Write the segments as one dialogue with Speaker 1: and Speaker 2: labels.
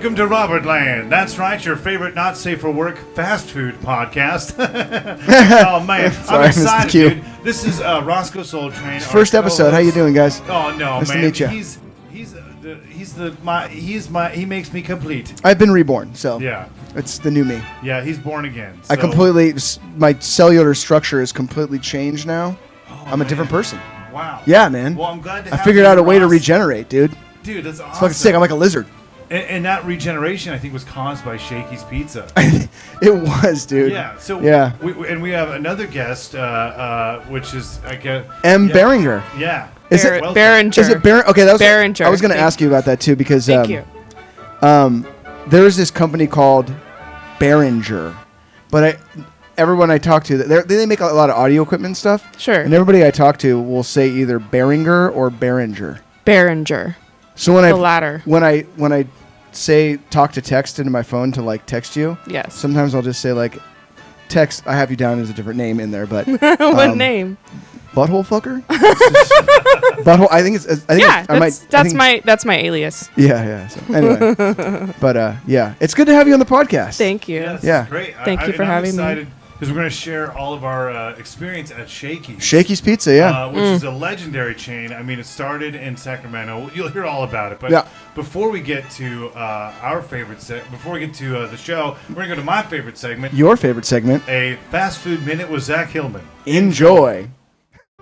Speaker 1: Welcome to Robertland. That's right, your favorite not safe for work fast food podcast. Oh man,
Speaker 2: Sorry,
Speaker 1: I'm excited,
Speaker 2: Mr. Q.
Speaker 1: dude. This is Rossco Soletrain.
Speaker 2: First episode. How you doing, guys?
Speaker 1: Oh no,
Speaker 2: nice
Speaker 1: man.
Speaker 2: to meet you.
Speaker 1: He makes me complete.
Speaker 2: I've been reborn, so
Speaker 1: Yeah.
Speaker 2: it's the new me.
Speaker 1: Yeah, he's born again.
Speaker 2: I
Speaker 1: so-
Speaker 2: completely, my cellular structure is completely changed now.
Speaker 1: Oh,
Speaker 2: I'm a different person.
Speaker 1: Wow.
Speaker 2: Yeah, man.
Speaker 1: Well, I'm glad to
Speaker 2: I
Speaker 1: have
Speaker 2: figured
Speaker 1: you,
Speaker 2: out a way to
Speaker 1: Ross.
Speaker 2: regenerate, dude.
Speaker 1: Dude, that's awesome.
Speaker 2: It's fucking sick. I'm like a lizard.
Speaker 1: And that regeneration, I think, was caused by SHAKEY'S Pizza.
Speaker 2: It was, dude.
Speaker 1: Yeah. So
Speaker 2: yeah.
Speaker 1: We have another guest, which is I guess
Speaker 2: Em Beringer.
Speaker 1: Yeah.
Speaker 2: Is it
Speaker 3: Beringer?
Speaker 2: Is it Beringer? Okay, that was.
Speaker 3: Beringer.
Speaker 2: I was going to ask you about that too because
Speaker 3: Thank you.
Speaker 2: There is this company called Beringer, but everyone I talk to, they make a lot of audio equipment and stuff.
Speaker 3: Sure.
Speaker 2: And everybody I talk to will say either Beringer or Beringer.
Speaker 3: Beringer.
Speaker 2: So when
Speaker 3: The latter.
Speaker 2: when I say talk to text into my phone to like text you,
Speaker 3: Yes.
Speaker 2: sometimes I'll just say like text. I have you down as a different name in there, but
Speaker 3: What name?
Speaker 2: butthole fucker. Butthole. I think it's. I think
Speaker 3: Yeah,
Speaker 2: I might.
Speaker 3: that's my alias.
Speaker 2: Yeah. So anyway, but yeah, it's good to have you on the podcast.
Speaker 3: Thank you.
Speaker 1: Yes,
Speaker 2: Yeah.
Speaker 1: Great.
Speaker 3: Thank you for having me.
Speaker 1: Because we're going to share all of our experience at SHAKEY'S.
Speaker 2: SHAKEY'S Pizza, yeah.
Speaker 1: Which is a legendary chain. I mean, it started in Sacramento. You'll hear all about it. But
Speaker 2: Yeah.
Speaker 1: before we get to our favorite before we get to the show, we're going to go to my favorite segment,
Speaker 2: Your favorite segment.
Speaker 1: a fast food minute with Zack Hillman.
Speaker 2: Enjoy.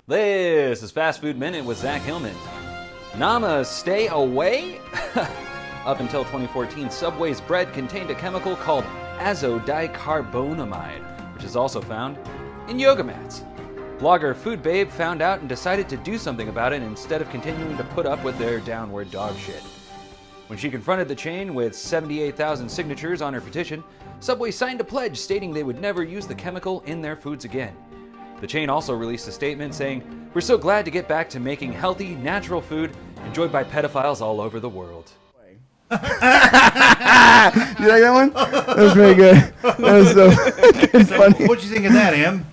Speaker 4: This is Fast Food Minute with Zack Hillman. Namaste away? Up until 2014, Subway's bread contained a chemical called azodicarbonamide, which is also found in yoga mats. Blogger Food Babe found out and decided to do something about it instead of continuing to put up with their downward dog shit. When she confronted the chain with 78,000 signatures on her petition, Subway signed a pledge stating they would never use the chemical in their foods again. The chain also released a statement saying, "We're so glad to get back to making healthy, natural food enjoyed by pedophiles all over the world."
Speaker 2: You like that one? That was very good. That was so fucking funny.
Speaker 1: What'd you think of that, Em?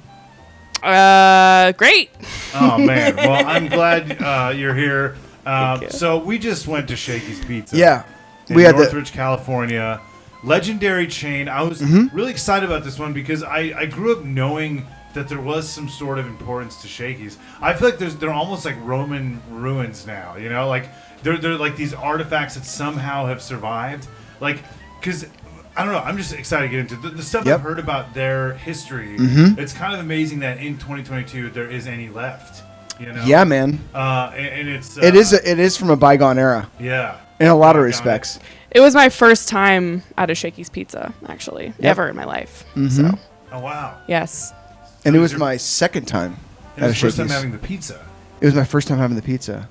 Speaker 3: Great.
Speaker 1: Oh, man. Well, I'm glad you're here.
Speaker 3: Thank you.
Speaker 1: So we just went to SHAKEY'S Pizza.
Speaker 2: Yeah.
Speaker 1: In
Speaker 2: We had
Speaker 1: Northridge, California. Legendary chain. I was really excited about this one because I grew up knowing that there was some sort of importance to SHAKEY'S. I feel like they're almost like Roman ruins now, you know? Like, they're like these artifacts that somehow have survived. Like, because, I don't know, I'm just excited to get into the stuff I've heard about their history. It's kind of amazing that in 2022 there is any left, you know?
Speaker 2: Yeah, man.
Speaker 1: And it's...
Speaker 2: It is from a bygone era
Speaker 1: Yeah.
Speaker 2: in a lot of respects.
Speaker 3: It was my first time at a SHAKEY'S Pizza, actually, ever in my life. So,
Speaker 1: Oh, wow.
Speaker 3: yes.
Speaker 2: And it was my second time
Speaker 1: And
Speaker 2: at a
Speaker 1: it's the first time
Speaker 2: SHAKEY'S.
Speaker 1: having the pizza.
Speaker 2: It was my first time having the pizza.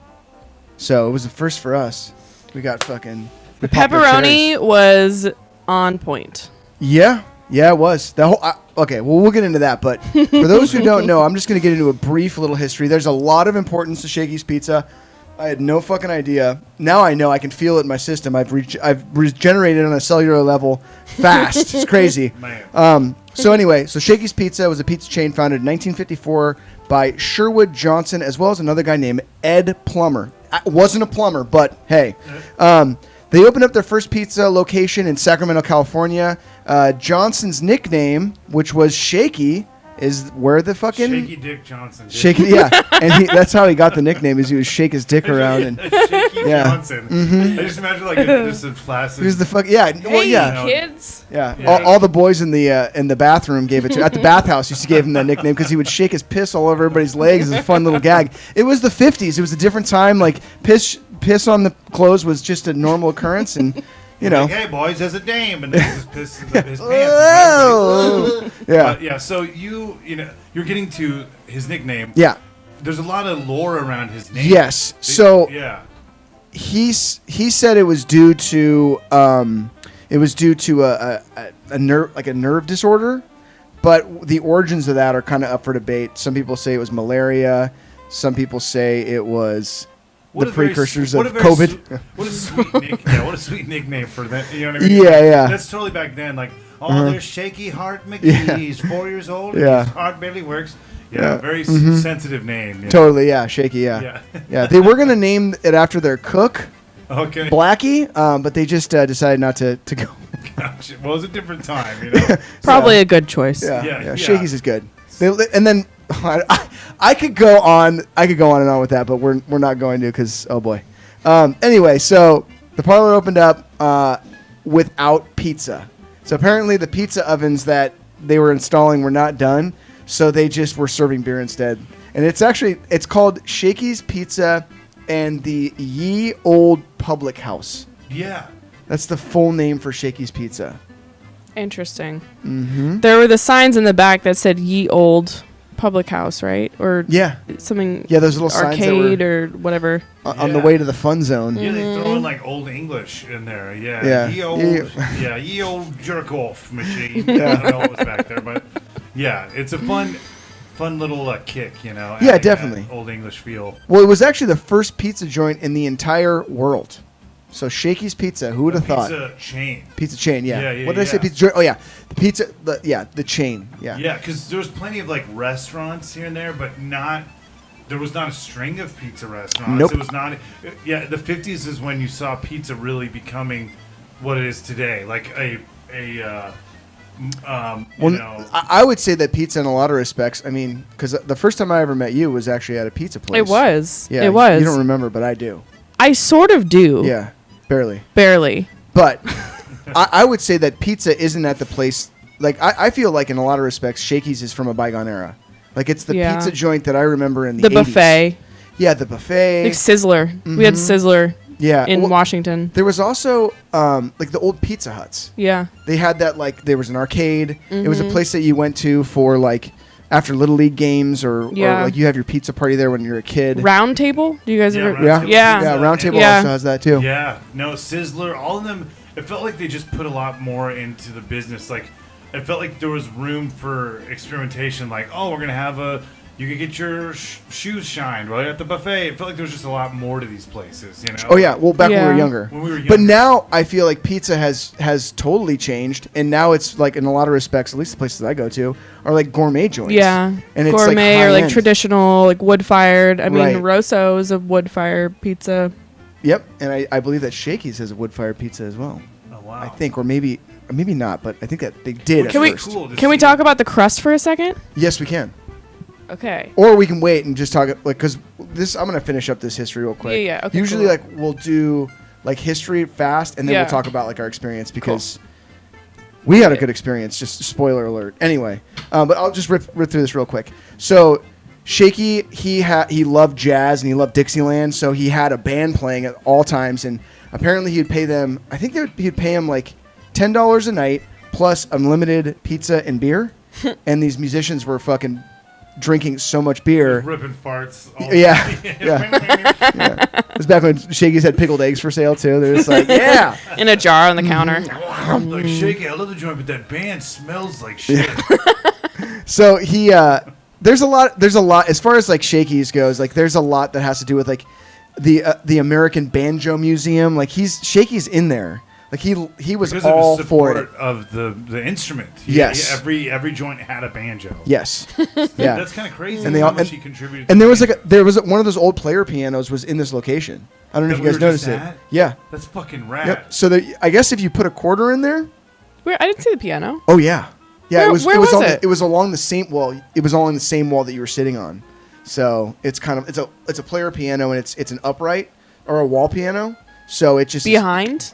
Speaker 2: So it was the first for us. We got fucking...
Speaker 3: The pepperoni was on point.
Speaker 2: Yeah, it was. The whole okay, well, we'll get into that. But for those who don't know, I'm just going to get into a brief little history. There's a lot of importance to SHAKEY'S Pizza. I had no fucking idea. Now I know. I can feel it in my system. I've regenerated on a cellular level fast. It's crazy.
Speaker 1: Man.
Speaker 2: So anyway, SHAKEY'S Pizza was a pizza chain founded in 1954 by Sherwood Johnson, as well as another guy named Ed Plummer. I wasn't a plumber, but hey. They opened up their first pizza location in Sacramento, California. Johnson's nickname, which was Shakey, is where the fucking...
Speaker 1: Shaky Dick Johnson. Dude.
Speaker 2: Shaky, yeah. And that's how he got the nickname, is he would shake his dick around. And
Speaker 1: Shaky
Speaker 2: Yeah.
Speaker 1: Johnson. I just imagine like just a flaccid...
Speaker 2: he was the fuck... Yeah, well,
Speaker 3: Hey,
Speaker 2: yeah.
Speaker 3: kids.
Speaker 2: Yeah,
Speaker 1: Yeah.
Speaker 2: all the boys in the bathroom gave it to at the bathhouse used to give him that nickname because he would shake his piss all over everybody's legs. It was a fun little gag. It was the 50s. It was a different time. Like piss on the clothes was just a normal occurrence, and you know.
Speaker 1: Like, hey boys, there's a dame, and then he just pisses his pants.
Speaker 2: Oh. Yeah.
Speaker 1: But, yeah. So you're getting to his nickname.
Speaker 2: Yeah.
Speaker 1: There's a lot of lore around his name.
Speaker 2: Yes. So
Speaker 1: yeah.
Speaker 2: he said it was due to a nerve disorder, but the origins of that are kind of up for debate. Some people say it was malaria. Some people say it was the precursors of COVID.
Speaker 1: What a sweet nickname! What a sweet nickname for that. You know what I mean?
Speaker 2: Yeah.
Speaker 1: That's totally back then. Like, there's Shaky Heart McGee. He's 4 years old.
Speaker 2: Yeah.
Speaker 1: His heart barely works. Yeah,
Speaker 2: Yeah.
Speaker 1: very sensitive name. Yeah.
Speaker 2: Totally, yeah, Shaky, yeah.
Speaker 1: Yeah.
Speaker 2: Yeah, they were going to name it after their cook,
Speaker 1: Okay.
Speaker 2: Blackie, but they just decided not to go.
Speaker 1: Gotcha. Well, it was a different time, you know.
Speaker 3: Probably a good choice.
Speaker 1: Yeah.
Speaker 2: Shakey's is good. And then I could go on. I could go on and on with that, but we're not going to because oh boy. Anyway, so the parlor opened up without pizza. So apparently the pizza ovens that they were installing were not done, so they just were serving beer instead. And it's called SHAKEY'S Pizza and the Ye Old Public House.
Speaker 1: Yeah.
Speaker 2: That's the full name for SHAKEY'S Pizza.
Speaker 3: Interesting. Mm-hmm. There were the signs in the back that said Ye Old Public House, right? Or something.
Speaker 2: Yeah, those little signs that
Speaker 3: arcade or whatever.
Speaker 2: On the way to the fun zone.
Speaker 1: Yeah, they throw in like old English in there. Yeah. Ye old jerk off machine. I don't know what was back there, but yeah, it's a fun little kick, you know.
Speaker 2: Yeah, definitely.
Speaker 1: Old English feel.
Speaker 2: Well, it was actually the first pizza joint in the entire world. So SHAKEY'S Pizza, who would have thought? Pizza chain, yeah. What did I say? Pizza joint? Oh yeah, the chain, yeah.
Speaker 1: Yeah, because there was plenty of like restaurants here and there, but there was not a string of pizza restaurants.
Speaker 2: Nope.
Speaker 1: It was not. Yeah, the 50s is when you saw pizza really becoming what it is today, like
Speaker 2: I would say that pizza in a lot of respects. I mean, because the first time I ever met you was actually at a pizza place.
Speaker 3: It was.
Speaker 2: Yeah,
Speaker 3: it was.
Speaker 2: You don't remember, but I do.
Speaker 3: I sort of do.
Speaker 2: Yeah, barely.
Speaker 3: But
Speaker 2: I would say that pizza isn't at the place. Like I feel like in a lot of respects, SHAKEY'S is from a bygone era. Like it's the pizza joint that I remember in the 80s.
Speaker 3: buffet.
Speaker 2: Yeah, the buffet.
Speaker 3: Like Sizzler. Mm-hmm. We had Sizzler.
Speaker 2: Yeah,
Speaker 3: in Washington.
Speaker 2: There was also like the old Pizza Huts.
Speaker 3: Yeah.
Speaker 2: They had that, like, there was an arcade.
Speaker 3: Mm-hmm.
Speaker 2: It was a place that you went to for like after Little League games or like you have your pizza party there when you're a kid.
Speaker 3: Round Table? Do you guys ever?
Speaker 2: Yeah, Round Table also has that too.
Speaker 1: Yeah. No, Sizzler, all of them, it felt like they just put a lot more into the business. Like it felt like there was room for experimentation, like, oh, we're going to have you could get your shoes shined right at the buffet. It felt like there was just a lot more to these places, you know?
Speaker 2: Oh, yeah. Well, back when we were younger. But now I feel like pizza has totally changed. And now it's like, in a lot of respects, at least the places I go to, are like gourmet joints.
Speaker 3: Yeah.
Speaker 2: And
Speaker 3: gourmet
Speaker 2: it's like
Speaker 3: or like traditional, like wood-fired. I mean, Rosso is a wood-fired pizza.
Speaker 2: Yep. And I believe that SHAKEY'S has a wood-fired pizza as well.
Speaker 1: Oh, wow.
Speaker 2: I think. Or maybe not. But I think that they did
Speaker 3: Can we talk about the crust for a second?
Speaker 2: Yes, we can.
Speaker 3: Okay.
Speaker 2: Or we can wait and just talk, like, because I'm going to finish up this history real quick.
Speaker 3: Yeah. Okay.
Speaker 2: Usually, like, we'll do, like, history fast, and then we'll talk about, like, our experience, because we had a good experience. Just spoiler alert. Anyway, but I'll just rip through this real quick. So, SHAKEY, he loved jazz, and he loved Dixieland, so he had a band playing at all times, and apparently he'd pay them, I think he'd pay them, like, $10 a night, plus unlimited pizza and beer, and these musicians were fucking drinking so much beer.
Speaker 1: Ripping farts.
Speaker 2: Yeah. It was back when SHAKEY'S had pickled eggs for sale, too. They're just like, yeah.
Speaker 3: In a jar on the counter.
Speaker 1: Like, SHAKEY, I love the joint, but that band smells like shit.
Speaker 2: So he, there's a lot, as far as like SHAKEY'S goes, like there's a lot that has to do with like the American Banjo Museum. Like SHAKEY'S in there. Like he was
Speaker 1: because
Speaker 2: all
Speaker 1: of the
Speaker 2: for
Speaker 1: support
Speaker 2: it.
Speaker 1: Of the instrument.
Speaker 2: Yes.
Speaker 1: Every joint had a banjo.
Speaker 2: Yes. Yeah.
Speaker 1: That's kind of crazy.
Speaker 2: And
Speaker 1: how much he contributed.
Speaker 2: And there was one of those old player pianos was in this location. I don't know if you guys noticed it. Yeah.
Speaker 1: That's fucking rad.
Speaker 2: Yep. So I guess if you put a quarter in there.
Speaker 3: I didn't see the piano.
Speaker 2: Oh yeah. Yeah.
Speaker 3: Where was it?
Speaker 2: It was along the same wall. It was along the same wall that you were sitting on. So it's kind of it's a player piano and it's an upright or a wall piano. So it just
Speaker 3: behind.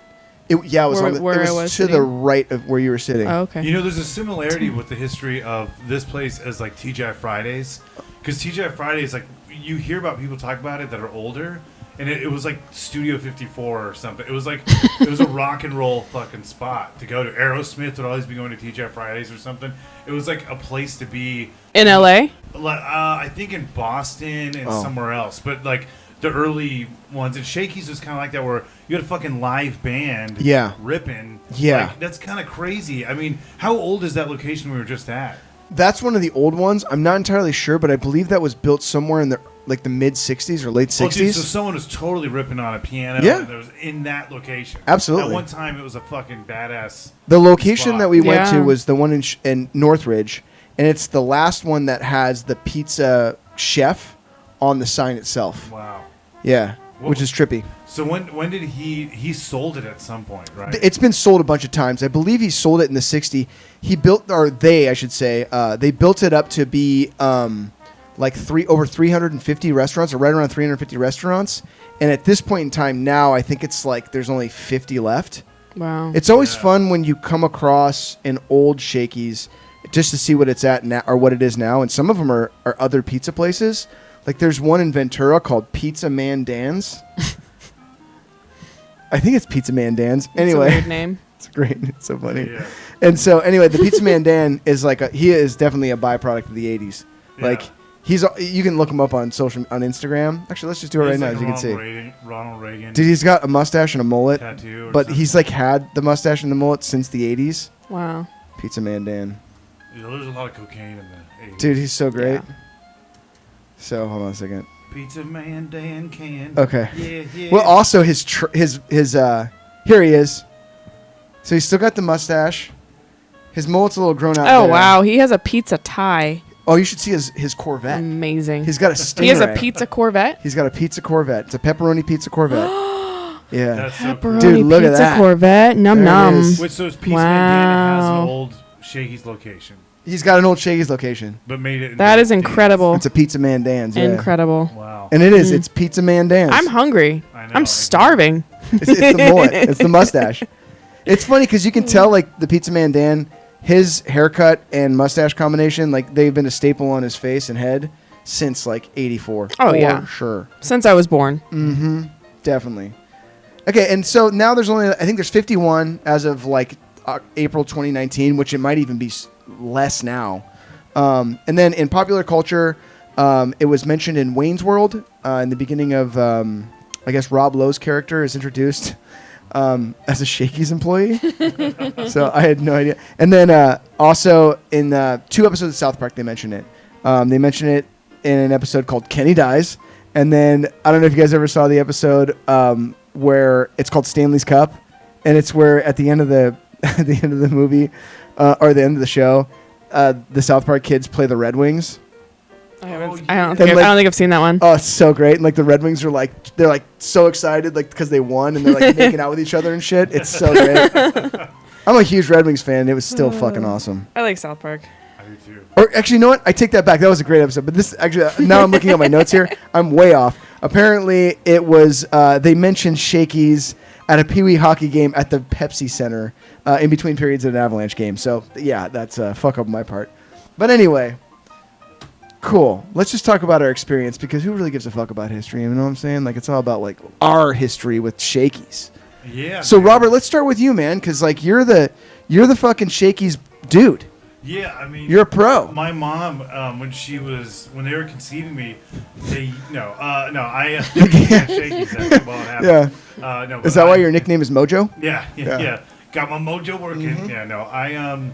Speaker 2: It was to the right of where you were sitting.
Speaker 3: Oh, okay.
Speaker 1: You know, there's a similarity with the history of this place as like TGI Fridays, because TGI Fridays, like you hear about people talk about it that are older, and it was like Studio 54 or something. It was like it was a rock and roll fucking spot to go to. Aerosmith would always be going to TGI Fridays or something. It was like a place to be
Speaker 3: in LA.
Speaker 1: I think in Boston and somewhere else, but like. The early ones, and SHAKEY'S was kind of like that, where you had a fucking live band, ripping.
Speaker 2: Yeah,
Speaker 1: like, that's kind of crazy. I mean, how old is that location we were just at?
Speaker 2: That's one of the old ones. I'm not entirely sure, but I believe that was built somewhere in the mid '60s or late '60s.
Speaker 1: Dude, so someone was totally ripping on a piano.
Speaker 2: Yeah,
Speaker 1: that was in that location.
Speaker 2: Absolutely.
Speaker 1: At one time, it was a fucking badass.
Speaker 2: The location
Speaker 1: spot.
Speaker 2: that we went to was the one in Northridge, and it's the last one that has the pizza chef on the sign itself.
Speaker 1: Wow.
Speaker 2: Yeah. which is trippy.
Speaker 1: So when did he sold it at some point, right?
Speaker 2: It's been sold a bunch of times. I believe he sold it in the 60s. He built, or they, I should say, they built it up to be like over 350 restaurants, or right around 350 restaurants. And at this point in time now, I think it's like there's only 50 left.
Speaker 3: Wow.
Speaker 2: It's always fun when you come across an old Shakey's just to see what it's at now, or what it is now. And some of them are other pizza places. Like there's one in Ventura called Pizza Man Dan's. I think it's Pizza Man Dan's. Anyway,
Speaker 3: it's a weird name.
Speaker 2: It's great. It's so funny.
Speaker 1: Yeah.
Speaker 2: And so anyway, the Pizza Man Dan is he is definitely a byproduct of the 80s.
Speaker 1: Yeah.
Speaker 2: Like you can look him up on Instagram. Actually, let's just do it right now, as you can see.
Speaker 1: Ronald Reagan.
Speaker 2: Dude, he's got a mustache and a mullet.
Speaker 1: Tattoo
Speaker 2: but he's like had the mustache and the mullet since the 80s.
Speaker 3: Wow.
Speaker 2: Pizza Man Dan.
Speaker 1: Yeah, there's a lot of cocaine in the 80s.
Speaker 2: Dude, he's so great.
Speaker 3: Yeah.
Speaker 2: So hold on a second.
Speaker 1: Pizza Man Dan can.
Speaker 2: Okay.
Speaker 1: Yeah.
Speaker 2: Well, also his here he is. So he's still got the mustache. His mullet's a little grown out.
Speaker 3: Oh
Speaker 2: there.
Speaker 3: wow, he has a pizza tie.
Speaker 2: Oh, you should see his Corvette.
Speaker 3: Amazing.
Speaker 2: He's got a Stingray.
Speaker 3: He has a pizza Corvette.
Speaker 2: He's got a pizza Corvette. It's a pepperoni pizza Corvette. Yeah.
Speaker 1: That's so cool.
Speaker 3: Pepperoni
Speaker 2: Dude, look at
Speaker 3: pizza
Speaker 2: that.
Speaker 3: Corvette. Num
Speaker 2: There it
Speaker 3: num.
Speaker 2: is.
Speaker 1: Which so Pizza Man Dan has an
Speaker 3: Wow.
Speaker 1: old Shakey's location,
Speaker 2: He's got an old Shakey's location.
Speaker 1: but made it.
Speaker 3: That is incredible.
Speaker 2: It's a Pizza Man Dan's. Yeah.
Speaker 3: Incredible.
Speaker 1: Wow.
Speaker 2: And it is. It's Pizza Man Dan's.
Speaker 3: I'm hungry.
Speaker 1: I know,
Speaker 3: I'm starving.
Speaker 2: It's the mullet. It's the mustache. It's funny because you can tell, like, the Pizza Man Dan, his haircut and mustache combination, like, they've been a staple on his face and head since, like, 84.
Speaker 3: Oh,
Speaker 2: For
Speaker 3: yeah.
Speaker 2: sure.
Speaker 3: Since I was born.
Speaker 2: Mm-hmm. Definitely. Okay, and so now there's only, I think there's 51 as of, like, April 2019, which it might even be less now. And then in popular culture, it was mentioned in Wayne's World in the beginning of, I guess, Rob Lowe's character is introduced as a Shakey's employee. So I had no idea. And then also in 2 episodes of South Park, they mention it. They mention it in an episode called Kenny Dies. And then I don't know if you guys ever saw the episode where it's called Stanley's Cup. And it's where at the end of the movie or the end of the show, the South Park kids play the Red Wings.
Speaker 3: I don't think I've seen that one.
Speaker 2: Oh, it's so great. And like the Red Wings are like, they're like so excited, like because they won and they're like making out with each other and shit. It's so great. I'm a huge Red Wings fan. It was still fucking awesome.
Speaker 3: I like South Park.
Speaker 1: I do too.
Speaker 2: Or actually, you know what? I take that back. That was a great episode. But this actually, now I'm looking at my notes here. I'm way off. Apparently, it was they mentioned Shakey's at a Pee Wee hockey game at the Pepsi Center in between periods of an Avalanche game. So yeah, that's a fuck up on my part. But anyway. Cool. Let's just talk about our experience because who really gives a fuck about history? You know what I'm saying? Like it's all about like our history with Shakey's.
Speaker 1: Yeah.
Speaker 2: So
Speaker 1: man.
Speaker 2: Robert, let's start with you, man, because like you're the fucking Shakey's dude.
Speaker 1: Yeah, I mean,
Speaker 2: You're a pro.
Speaker 1: My mom, when they were conceiving me, Shakey's. That's well, it happened.
Speaker 2: Yeah.
Speaker 1: No.
Speaker 2: Is that why your nickname is Mojo?
Speaker 1: Yeah. Got my mojo working. Mm-hmm. Yeah. No.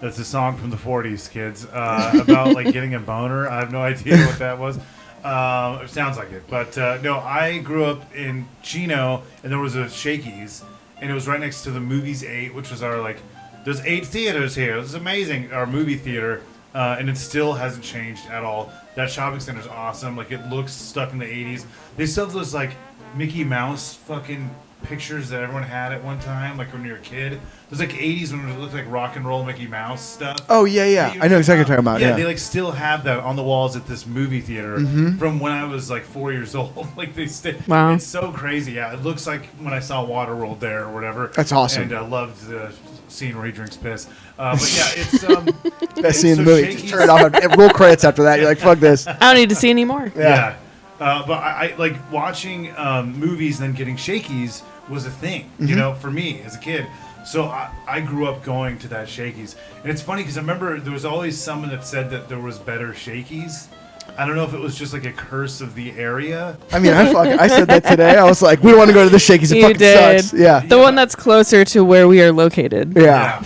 Speaker 1: That's a song from the 40s, kids, about like getting a boner. I have no idea what that was. It sounds like it, but no. I grew up in Chino, and there was a Shakey's, and it was right next to the Movies 8, which was our like. There's 8 theaters here. This is amazing. Our movie theater, and it still hasn't changed at all. That shopping center is awesome. Like it looks stuck in the 80s. They still have those like Mickey Mouse fucking pictures that everyone had at one time, like when you were a kid. It was like 80s when it looked like rock and roll Mickey Mouse stuff.
Speaker 2: Oh yeah. I know exactly what you're talking about. Yeah,
Speaker 1: they like still have that on the walls at this movie theater from when I was like 4 years old. Like they stay.
Speaker 3: Wow.
Speaker 1: It's so crazy. Yeah, it looks like when I saw Waterworld there or whatever.
Speaker 2: That's awesome.
Speaker 1: And I loved the scene where he drinks piss. But yeah, it's
Speaker 2: best scene in the movie.
Speaker 1: Shakey's.
Speaker 2: Just turn it off and roll credits after that. You're like, fuck this.
Speaker 3: I don't need to see any more.
Speaker 1: Yeah. But I like watching movies and then getting Shakey's was a thing, you know, for me as a kid. So I grew up going to that Shakey's. And it's funny because I remember there was always someone that said that there was better Shakey's. I don't know if it was just like a curse of the area.
Speaker 2: I mean, I said that today. I was like, we don't want to go to the Shakey's. It
Speaker 3: You
Speaker 2: fucking
Speaker 3: did.
Speaker 2: sucks. Yeah.
Speaker 3: The one that's closer to where we are located.
Speaker 2: Yeah.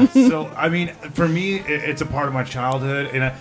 Speaker 1: So, I mean, for me, it's a part of my childhood. And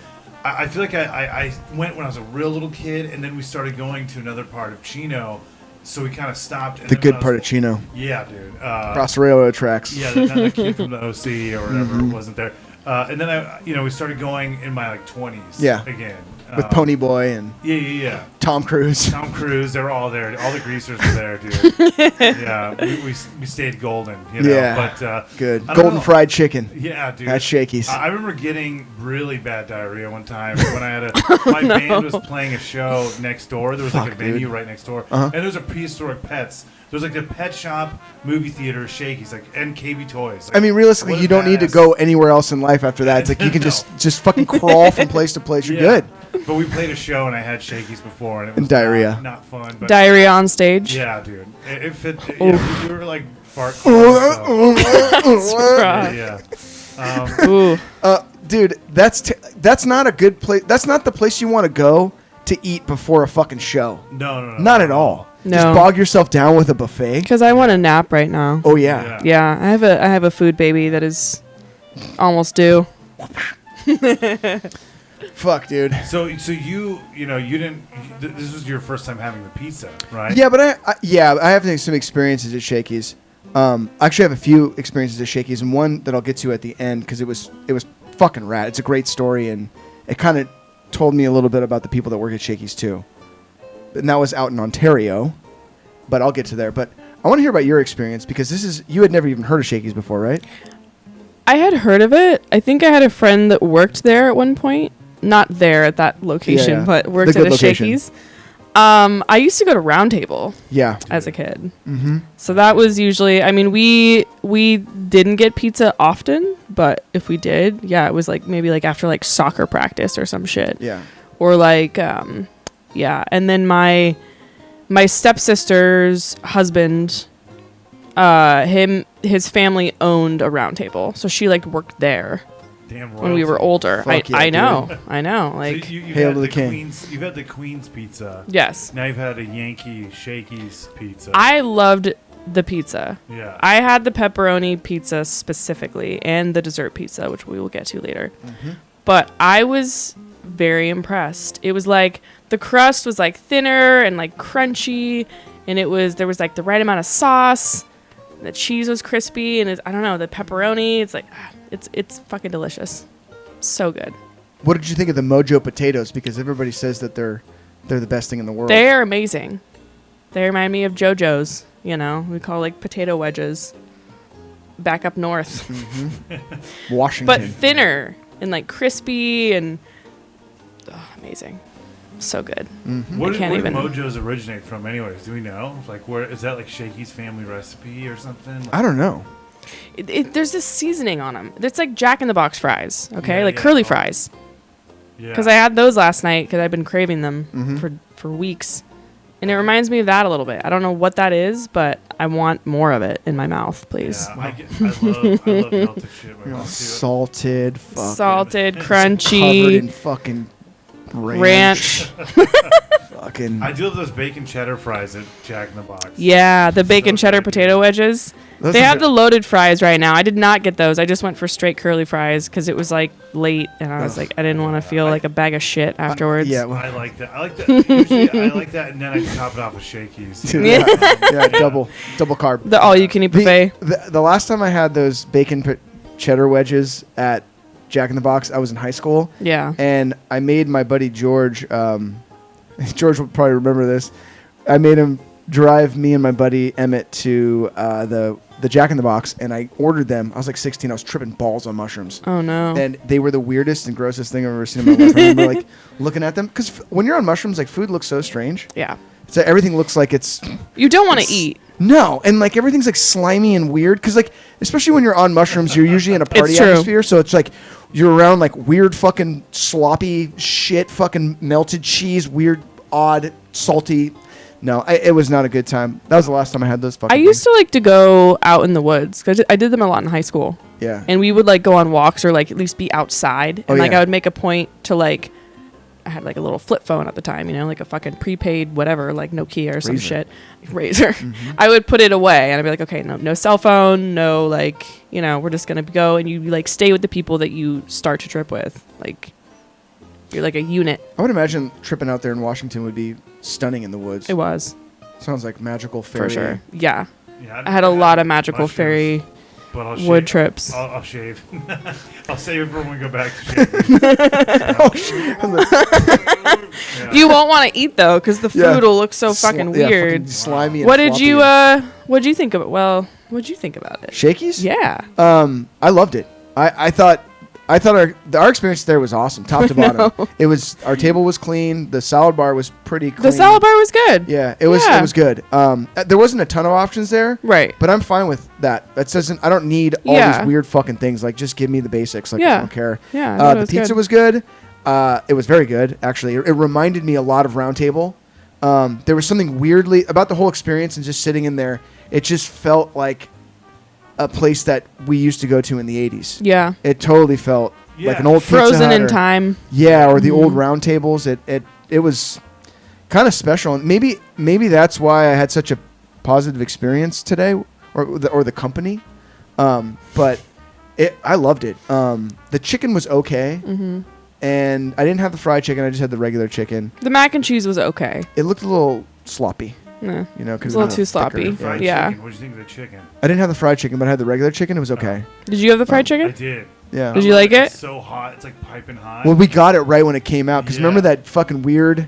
Speaker 1: I feel like I went when I was a real little kid, and then we started going to another part of Chino. So we kind of stopped. And
Speaker 2: The good part of Chino.
Speaker 1: Yeah, dude.
Speaker 2: Across the railroad tracks.
Speaker 1: Yeah, the kid from the OC or whatever wasn't there. And then we started going in my like 20s.
Speaker 2: Yeah.
Speaker 1: Again.
Speaker 2: With Pony Boy and
Speaker 1: yeah.
Speaker 2: Tom Cruise.
Speaker 1: They were all there. All the greasers were there, dude. Yeah, we stayed golden, you know.
Speaker 2: Yeah,
Speaker 1: but
Speaker 2: good. Golden fried chicken.
Speaker 1: Yeah, dude.
Speaker 2: At Shakey's.
Speaker 1: I remember getting really bad diarrhea one time when I had my band was playing a show next door. There was like a venue right next door, and there was a prehistoric pets. There was like the pet shop, movie theater, Shakey's, and KB Toys. Like,
Speaker 2: I mean, realistically, you don't need to go anywhere else in life after that. It's like you can just fucking crawl from place to place. You're good.
Speaker 1: But we played a show and I had Shakey's before, and it was
Speaker 2: diarrhea.
Speaker 1: Not fun. But
Speaker 3: diarrhea on stage.
Speaker 1: Yeah, dude. It fit. You were like fart.
Speaker 2: Dude, that's not a good place. That's not the place you want to go to eat before a fucking show.
Speaker 1: No.
Speaker 2: Not at all.
Speaker 3: No.
Speaker 2: Just bog yourself down with a buffet.
Speaker 3: Because I want a nap right now.
Speaker 2: Oh yeah.
Speaker 3: Yeah, I have a food baby that is almost due.
Speaker 2: Fuck, dude.
Speaker 1: So you didn't. This was your first time having the pizza, right?
Speaker 2: Yeah, but I have some experiences at Shakey's. I actually have a few experiences at Shakey's, and one that I'll get to at the end because it was fucking rad. It's a great story, and it kind of told me a little bit about the people that work at Shakey's too. And that was out in Ontario, but I'll get to there. But I want to hear about your experience because you had never even heard of Shakey's before, right?
Speaker 3: I had heard of it. I think I had a friend that worked there at one point. Not there at that location, but worked at a Shakey's. I used to go to Round Table as a kid. Mm-hmm. So that was usually, I mean, we didn't get pizza often, but if we did, it was like maybe like after like soccer practice or some shit.
Speaker 2: Yeah.
Speaker 3: Or like, and then my stepsister's husband, his family owned a Round Table, so she like worked there.
Speaker 1: Damn
Speaker 3: when we were older. I know. Like
Speaker 1: so you've
Speaker 2: hail
Speaker 1: had
Speaker 2: to the king.
Speaker 1: You've had the Queen's Pizza.
Speaker 3: Yes.
Speaker 1: Now you've had a Yankee Shakey's Pizza.
Speaker 3: I loved the pizza.
Speaker 1: Yeah.
Speaker 3: I had the pepperoni pizza specifically and the dessert pizza, which we will get to later. Mm-hmm. But I was very impressed. It was like the crust was like thinner and like crunchy, and there was like the right amount of sauce. The cheese was crispy, and I don't know, the pepperoni. It's like it's fucking delicious. So good.
Speaker 2: What did you think of the Mojo potatoes? Because everybody says that they're the best thing in the world.
Speaker 3: They're amazing. They remind me of JoJo's. You know, we call like potato wedges. Back up north.
Speaker 2: Mm-hmm. Washington.
Speaker 3: But thinner and like crispy and amazing. So good.
Speaker 1: Mm-hmm. Where did Mojos originate from anyways? Do we know? Like, where is that like Shakey's family recipe or something? Like,
Speaker 2: I don't know.
Speaker 3: There's this seasoning on them. It's like Jack in the Box fries, okay? Curly fries. Yeah. Because I had those last night because I've been craving them for weeks. And it reminds me of that a little bit. I don't know what that is, but I want more of it in my mouth, please.
Speaker 1: Yeah, I love melted shit.
Speaker 2: Salted,
Speaker 3: crunchy.
Speaker 2: Covered in fucking ranch. Fucking.
Speaker 1: I do love those bacon cheddar fries at Jack in the Box.
Speaker 3: Yeah, the bacon cheddar potato wedges. They have the loaded fries right now. I did not get those. I just went for straight curly fries because it was like late, and I was like, I didn't want to feel like a bag of shit afterwards.
Speaker 1: I like that. Usually, I like that, and then I top it off with Shakey's.
Speaker 2: Yeah, double carb.
Speaker 3: The all-you-can-eat buffet.
Speaker 2: The last time I had those bacon cheddar wedges at Jack in the Box, I was in high school.
Speaker 3: Yeah.
Speaker 2: And I made my buddy George. George will probably remember this. I made him drive me and my buddy Emmett to the Jack in the Box, and I ordered them. I was like 16. I was tripping balls on mushrooms.
Speaker 3: Oh no!
Speaker 2: And they were the weirdest and grossest thing I've ever seen in my life. I remember like looking at them because when you're on mushrooms, like food looks so strange.
Speaker 3: Yeah.
Speaker 2: So everything looks like it's.
Speaker 3: You don't want to eat.
Speaker 2: No, and like everything's like slimy and weird because like especially when you're on mushrooms, you're usually in a party atmosphere, so it's like you're around like weird fucking sloppy shit, fucking melted cheese, weird, odd, salty. No, it was not a good time. That was the last time I had those fucking
Speaker 3: I used to like to go out in the woods because I did them a lot in high school.
Speaker 2: Yeah.
Speaker 3: And we would like go on walks or like at least be outside. And I would make a point to like, I had like a little flip phone at the time, you know, like a fucking prepaid whatever, like Nokia or some shit. Razor. Mm-hmm. I would put it away and I'd be like, okay, no cell phone, no like, you know, we're just going to go, and you like stay with the people that you start to trip with. Like, you're like a unit.
Speaker 2: I would imagine tripping out there in Washington would be stunning in the woods.
Speaker 3: It was.
Speaker 2: Sounds like magical fairy.
Speaker 3: For sure. Yeah. I had a lot of magical fairy.
Speaker 1: but I'll
Speaker 3: wood
Speaker 1: shave.
Speaker 3: trips.
Speaker 1: I'll shave. I'll save it for when we go back to shaving. Yeah.
Speaker 3: You won't want to eat though, because the food will look so fucking weird.
Speaker 2: Fucking slimy.
Speaker 3: What
Speaker 2: and
Speaker 3: did you
Speaker 2: floppy.
Speaker 3: What did you think of it? Well, what did you think about it?
Speaker 2: Shakey's?
Speaker 3: Yeah.
Speaker 2: I loved it. I thought our experience there was awesome, top to bottom. It was, our table was clean. The salad bar was pretty clean.
Speaker 3: The salad bar was good.
Speaker 2: Yeah, it was good. There wasn't a ton of options there,
Speaker 3: Right.
Speaker 2: but I'm fine with that. That doesn't. I don't need all these weird fucking things. Like, just give me the basics. Like, I don't care.
Speaker 3: Yeah.
Speaker 2: The pizza was good. It was very good, actually. It reminded me a lot of Round Table. There was something weirdly about the whole experience and just sitting in there. It just felt like a place that we used to go to in the 80s.
Speaker 3: Yeah.
Speaker 2: It totally felt like an old Pizza
Speaker 3: Frozen
Speaker 2: Hut
Speaker 3: in time.
Speaker 2: Yeah, or the old round tables. It was kind of special, and maybe that's why I had such a positive experience today, or the company. But I loved it. The chicken was okay, and I didn't have the fried chicken. I just had the regular chicken.
Speaker 3: The mac and cheese was okay.
Speaker 2: It looked a little sloppy.
Speaker 3: Yeah.
Speaker 2: You know,
Speaker 3: It
Speaker 2: because
Speaker 3: was a little too sloppy.
Speaker 1: Fried
Speaker 3: Yeah.
Speaker 1: chicken. What did you think of the chicken?
Speaker 2: I didn't have the fried chicken, but I had the regular chicken. It was okay.
Speaker 3: Did you have the fried chicken?
Speaker 1: I did.
Speaker 2: Yeah.
Speaker 3: Did you like it?
Speaker 1: It's so hot. It's like piping hot.
Speaker 2: Well, we got it right when it came out because remember that fucking weird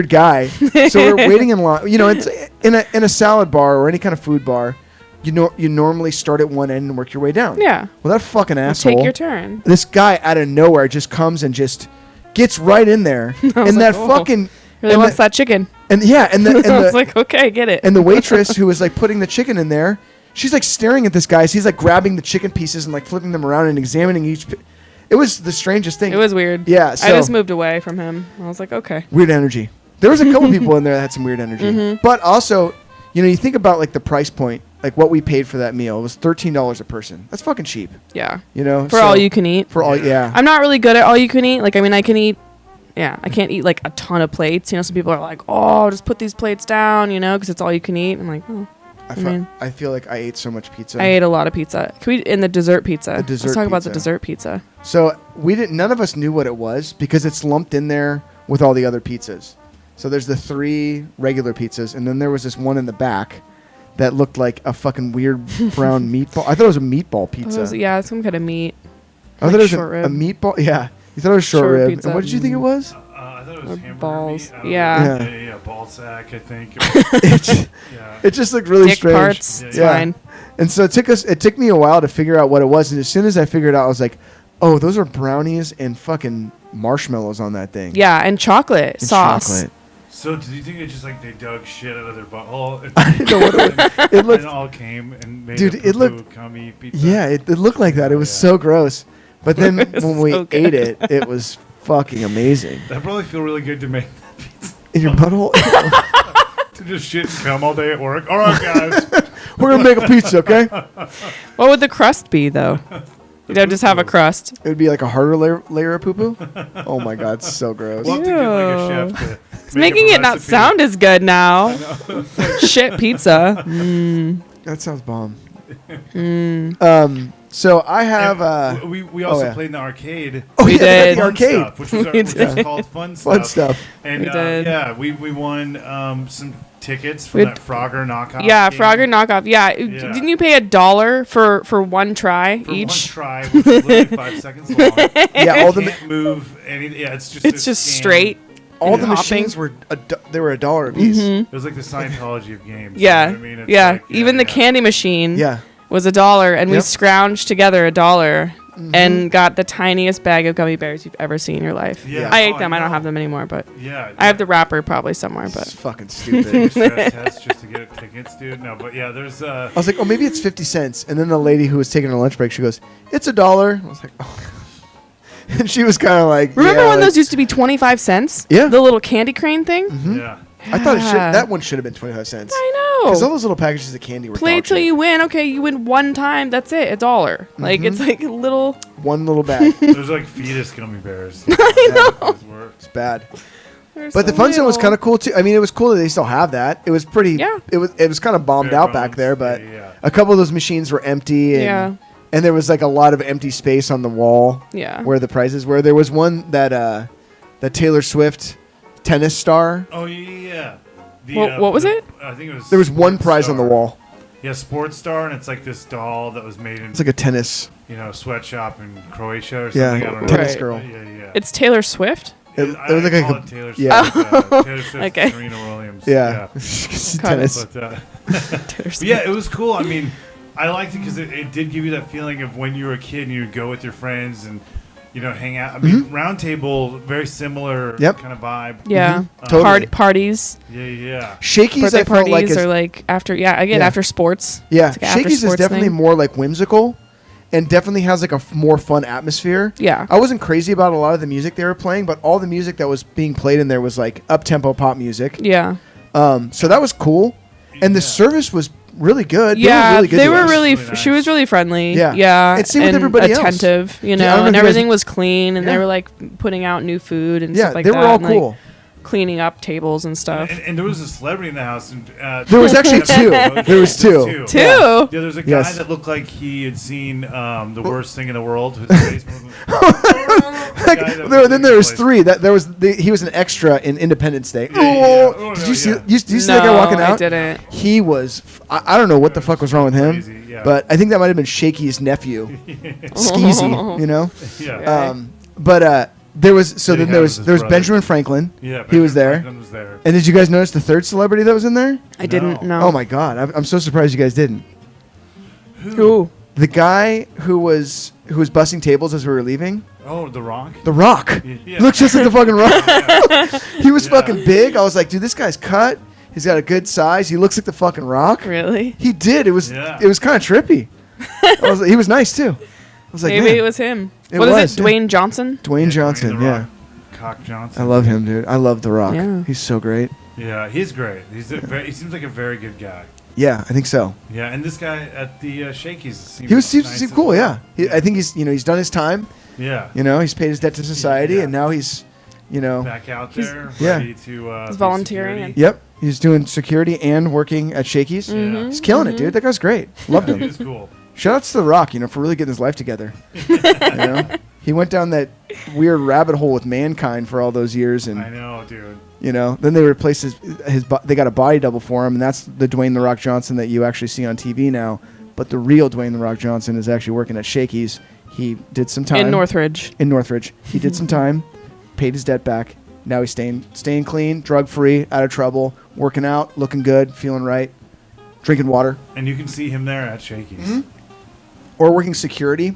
Speaker 2: guy. So we're waiting in line. You know, it's in a salad bar or any kind of food bar. You normally start at one end and work your way down.
Speaker 3: Yeah.
Speaker 2: Well, that fucking asshole.
Speaker 3: Take your turn.
Speaker 2: This guy out of nowhere just comes and just gets right in there, and that fucking
Speaker 3: Really wants that chicken.
Speaker 2: and the
Speaker 3: I was like, okay, get it.
Speaker 2: and the waitress who was like putting the chicken in there, she's like staring at this guy. So he's like grabbing the chicken pieces and like flipping them around and examining each. It was the strangest thing.
Speaker 3: It was weird.
Speaker 2: Yeah,
Speaker 3: I
Speaker 2: so-
Speaker 3: just moved away from him. I was like, okay.
Speaker 2: Weird energy. There was a couple people in there that had some weird energy. But also, you think about like the price point, like what we paid for that meal. It was $13 a person. That's fucking cheap.
Speaker 3: Yeah.
Speaker 2: For
Speaker 3: all you can eat.
Speaker 2: For all, yeah.
Speaker 3: I'm not really good at all you can eat. Like, I mean, I can eat. Yeah, I can't eat like a ton of plates. Some people are like, oh, just put these plates down, because it's all you can eat. I'm like, oh.
Speaker 2: I feel like I ate so much pizza.
Speaker 3: I ate a lot of pizza. Can we in the dessert pizza?
Speaker 2: The dessert
Speaker 3: Let's talk about the
Speaker 2: pizza.
Speaker 3: dessert pizza.
Speaker 2: So none of us knew what it was because it's lumped in there with all the other pizzas. So there's the 3 regular pizzas, and then there was this one in the back that looked like a fucking weird brown meatball. I thought it was a meatball pizza.
Speaker 3: Some kind of meat.
Speaker 2: I thought it was
Speaker 3: short
Speaker 2: a
Speaker 3: rib.
Speaker 2: meatball. Yeah, you thought it was short rib.
Speaker 3: pizza.
Speaker 2: And what did you think it was?
Speaker 1: I thought it was
Speaker 3: Or
Speaker 1: hamburger
Speaker 3: balls.
Speaker 1: meat. I don't
Speaker 3: Yeah.
Speaker 1: know. Yeah, ball sack, I think. Yeah.
Speaker 2: It just looked really
Speaker 3: Dick
Speaker 2: strange.
Speaker 3: parts. It's
Speaker 2: Yeah.
Speaker 3: fine.
Speaker 2: And so it took me a while to figure out what it was. And as soon as I figured it out, I was like, oh, those are brownies and fucking marshmallows on that thing.
Speaker 3: Yeah, and chocolate
Speaker 2: And
Speaker 3: sauce.
Speaker 2: chocolate.
Speaker 1: So did you think it's just like they dug shit out of their butthole?
Speaker 2: I didn't know what it was. It
Speaker 1: And
Speaker 2: looked,
Speaker 1: it all came and made
Speaker 2: Dude,
Speaker 1: a
Speaker 2: it looked-
Speaker 1: cummy pizza.
Speaker 2: yeah, it looked like that. It was
Speaker 1: Yeah.
Speaker 2: so gross. But then when we
Speaker 3: so
Speaker 2: ate
Speaker 3: good.
Speaker 2: it was fucking amazing.
Speaker 1: That probably feel really good to make that pizza.
Speaker 2: In your butthole?
Speaker 1: To just shit and cum all day at work. All right, guys.
Speaker 2: We're going to make a pizza, okay?
Speaker 3: What would the crust be though? You'd just have a crust.
Speaker 2: It would be like a harder layer of poo-poo. Oh my God, it's so gross.
Speaker 1: We'll have to get like a chef to
Speaker 3: It's making it not sound as good now. Shit pizza.
Speaker 2: That sounds bomb. So I have...
Speaker 1: we also
Speaker 2: yeah.
Speaker 1: played in the arcade.
Speaker 2: Oh,
Speaker 3: We
Speaker 2: yeah,
Speaker 3: did.
Speaker 2: the
Speaker 1: Fun
Speaker 2: arcade.
Speaker 1: stuff, which was
Speaker 3: We
Speaker 1: which is
Speaker 3: did.
Speaker 1: called Fun
Speaker 2: Fun
Speaker 1: Stuff.
Speaker 2: stuff.
Speaker 1: And
Speaker 3: We did.
Speaker 1: yeah, we won some tickets from
Speaker 3: We-
Speaker 1: that Frogger knockoff.
Speaker 3: Yeah,
Speaker 1: game.
Speaker 3: Frogger knockoff. Yeah.
Speaker 1: Yeah.
Speaker 3: Didn't you pay $1 for one try
Speaker 1: For
Speaker 3: each?
Speaker 1: one try, which is literally 5 seconds long.
Speaker 2: Yeah, all
Speaker 1: You
Speaker 2: the
Speaker 1: can't move anything. Yeah, it's just
Speaker 3: It's
Speaker 1: a
Speaker 3: just
Speaker 1: scan.
Speaker 3: straight.
Speaker 2: all the
Speaker 3: hopping.
Speaker 2: machines were they were $1 a piece.
Speaker 1: It was like the Scientology of games.
Speaker 3: Yeah.
Speaker 1: You know what I mean? It's
Speaker 3: Yeah.
Speaker 1: like,
Speaker 3: Even the candy machine
Speaker 2: Yeah.
Speaker 3: was $1, and we
Speaker 2: Yep.
Speaker 3: scrounged together $1 and got the tiniest bag of gummy bears you've ever seen in your life.
Speaker 1: Yeah.
Speaker 3: I
Speaker 1: Oh,
Speaker 3: ate them. I don't
Speaker 1: know.
Speaker 3: have them anymore, but
Speaker 1: Yeah.
Speaker 3: I have the wrapper probably somewhere.
Speaker 2: It's
Speaker 3: But
Speaker 2: fucking stupid.
Speaker 1: Take a stress test just to get tickets, dude. No, but yeah, there's
Speaker 2: I was like, oh, maybe it's 50 cents. And then the lady who was taking her lunch break, she goes, it's $1. I was like, oh. And she was kind of like,
Speaker 3: remember
Speaker 2: yeah,
Speaker 3: when
Speaker 2: like-
Speaker 3: those used to be 25 cents?
Speaker 2: Yeah.
Speaker 3: The little candy crane thing?
Speaker 1: yeah.
Speaker 2: I thought
Speaker 3: Yeah.
Speaker 2: that one should have been 25 cents.
Speaker 3: I
Speaker 2: Because all
Speaker 3: know.
Speaker 2: those little packages of candy were
Speaker 3: Play
Speaker 2: dog
Speaker 3: till
Speaker 2: shit.
Speaker 3: you win. Okay, you win one time. That's it. $1. Like it's like a little.
Speaker 2: One little bag.
Speaker 1: There's like fetus gummy bears.
Speaker 2: It's bad. But the fun zone was kind of cool too. I mean, it was cool that they still have that. It was pretty.
Speaker 3: Yeah.
Speaker 2: It was kind of bombed
Speaker 1: Bare
Speaker 2: out back
Speaker 1: bones.
Speaker 2: there, but
Speaker 1: Yeah.
Speaker 2: a couple of those machines were empty. And,
Speaker 3: Yeah.
Speaker 2: And there was like a lot of empty space on the wall.
Speaker 3: Yeah.
Speaker 2: Where the prizes were. There was one that Taylor Swift tennis star.
Speaker 1: Oh yeah.
Speaker 3: What was it?
Speaker 1: I think it was.
Speaker 2: There was one prize on the
Speaker 1: Star.
Speaker 2: wall.
Speaker 1: Yeah, Sports Star, and it's like this doll that was made in
Speaker 2: It's like a tennis.
Speaker 1: sweatshop in Croatia or
Speaker 2: Yeah,
Speaker 1: something. I don't know.
Speaker 2: tennis
Speaker 3: Right.
Speaker 2: girl.
Speaker 1: Yeah.
Speaker 3: It's Taylor Swift.
Speaker 2: It
Speaker 1: I
Speaker 2: was like
Speaker 1: call
Speaker 2: a
Speaker 1: it Taylor Swift.
Speaker 2: yeah.
Speaker 1: Taylor Swift,
Speaker 3: Okay.
Speaker 1: Serena Williams.
Speaker 2: Yeah.
Speaker 3: Got
Speaker 2: Tennis.
Speaker 1: But,
Speaker 3: Taylor Swift.
Speaker 1: yeah, it was cool. I mean, I liked it because it did give you that feeling of when you were a kid and you would go with your friends and hang out. I mean, Round Table, very similar
Speaker 2: Yep.
Speaker 1: kind of vibe.
Speaker 3: Yeah.
Speaker 2: Totally.
Speaker 3: Parties.
Speaker 1: Yeah.
Speaker 2: Shakey's,
Speaker 3: Birthday
Speaker 2: I felt like,
Speaker 3: parties
Speaker 2: is,
Speaker 3: are like after,
Speaker 2: Yeah.
Speaker 3: after sports.
Speaker 2: yeah,
Speaker 3: It's like after
Speaker 2: Shakey's is
Speaker 3: sports
Speaker 2: definitely
Speaker 3: thing.
Speaker 2: more like whimsical and definitely has like a more fun atmosphere.
Speaker 3: Yeah.
Speaker 2: I wasn't crazy about a lot of the music they were playing, but all the music that was being played in there was like up-tempo pop music.
Speaker 3: Yeah.
Speaker 2: So that was cool. And the service was really good.
Speaker 3: Yeah,
Speaker 2: they
Speaker 3: they
Speaker 2: were
Speaker 3: were
Speaker 2: really good.
Speaker 3: really.
Speaker 1: Really
Speaker 3: She
Speaker 1: nice.
Speaker 3: was really friendly.
Speaker 2: Yeah.
Speaker 3: Yeah,
Speaker 2: And same with
Speaker 3: and
Speaker 2: everybody else.
Speaker 3: attentive,
Speaker 2: Yeah, I don't know
Speaker 3: and
Speaker 2: if you guys-
Speaker 3: everything was clean, and
Speaker 2: Yeah.
Speaker 3: they were like putting out new food and
Speaker 2: Yeah,
Speaker 3: stuff like
Speaker 2: they
Speaker 3: that.
Speaker 2: were all
Speaker 3: and, like,
Speaker 2: cool.
Speaker 3: cleaning up tables and stuff.
Speaker 1: And there was a celebrity in the house. And,
Speaker 2: There was actually two. There was two.
Speaker 3: Two.
Speaker 1: Yeah, there's a guy
Speaker 2: Yes.
Speaker 1: that looked like he had seen the worst thing in the world. His face moving.
Speaker 2: Like, then there was three. He was an extra in Independence Day.
Speaker 1: Yeah, yeah. Oh,
Speaker 2: Did
Speaker 1: no,
Speaker 2: you see?
Speaker 1: yeah.
Speaker 2: Did you see that guy walking out?
Speaker 3: I didn't.
Speaker 2: He was. I don't know what the fuck was wrong with him,
Speaker 1: Crazy, yeah.
Speaker 2: but I think that might have been Shakey's nephew, Skeezy. You know.
Speaker 1: Yeah.
Speaker 3: Okay.
Speaker 2: But there was. So
Speaker 1: Did he
Speaker 2: then there
Speaker 1: have
Speaker 2: was
Speaker 1: his
Speaker 2: there was
Speaker 1: brother?
Speaker 2: Benjamin Franklin.
Speaker 1: Yeah,
Speaker 2: he was
Speaker 1: Benjamin
Speaker 2: there.
Speaker 1: Franklin was there.
Speaker 2: And did you guys notice the third celebrity that was in there?
Speaker 3: I didn't know.
Speaker 2: Oh my god! I'm so surprised you guys didn't.
Speaker 3: Who?
Speaker 2: The guy who was bussing tables as we were leaving.
Speaker 1: Oh, The Rock.
Speaker 2: The Rock.
Speaker 1: Yeah.
Speaker 2: He looks just like the fucking Rock. He was
Speaker 1: Yeah.
Speaker 2: fucking big. I was like, dude, this guy's cut. He's got a good size. He looks like the fucking Rock.
Speaker 3: Really?
Speaker 2: He did. It was
Speaker 1: Yeah.
Speaker 2: kind of trippy. He was nice too. I was like,
Speaker 3: Maybe
Speaker 2: man,
Speaker 3: it was him.
Speaker 2: It
Speaker 3: What
Speaker 2: was,
Speaker 3: is it?
Speaker 2: yeah.
Speaker 3: Dwayne Johnson?
Speaker 2: Dwayne Johnson.
Speaker 1: The
Speaker 2: Yeah,
Speaker 1: Rock. Cock Johnson.
Speaker 2: I love him, dude. I love The Rock.
Speaker 3: Yeah.
Speaker 2: He's so great.
Speaker 1: Yeah, he's great. He seems like a very good guy.
Speaker 2: Yeah, I think so.
Speaker 1: Yeah, and this guy at the Shakey's seems
Speaker 2: He seems
Speaker 1: nice as
Speaker 2: cool.
Speaker 1: well.
Speaker 2: Yeah, I think he's done his time.
Speaker 1: Yeah.
Speaker 2: He's paid his debt to society,
Speaker 1: Yeah.
Speaker 2: and now he's,
Speaker 1: Back out there,
Speaker 2: yeah.
Speaker 1: ready to
Speaker 3: He's
Speaker 1: do
Speaker 3: volunteering
Speaker 1: security.
Speaker 2: Yep, he's doing security and working at Shakey's.
Speaker 1: Yeah.
Speaker 2: He's killing it, dude. That guy's great. Loved him.
Speaker 1: He was cool.
Speaker 2: Shout outs to The Rock, for really getting his life together. He went down that weird rabbit hole with Mankind for all those years, and
Speaker 1: I know, dude.
Speaker 2: then they replaced they got a body double for him, and that's the Dwayne The Rock Johnson that you actually see on TV now. But the real Dwayne The Rock Johnson is actually working at Shakey's. He did some time
Speaker 3: In Northridge.
Speaker 2: He did some time, paid his debt back. Now he's staying clean, drug free, out of trouble, working out, looking good, feeling right, drinking water,
Speaker 1: And you can see him there at Shakey's.
Speaker 2: Mm-hmm. or working security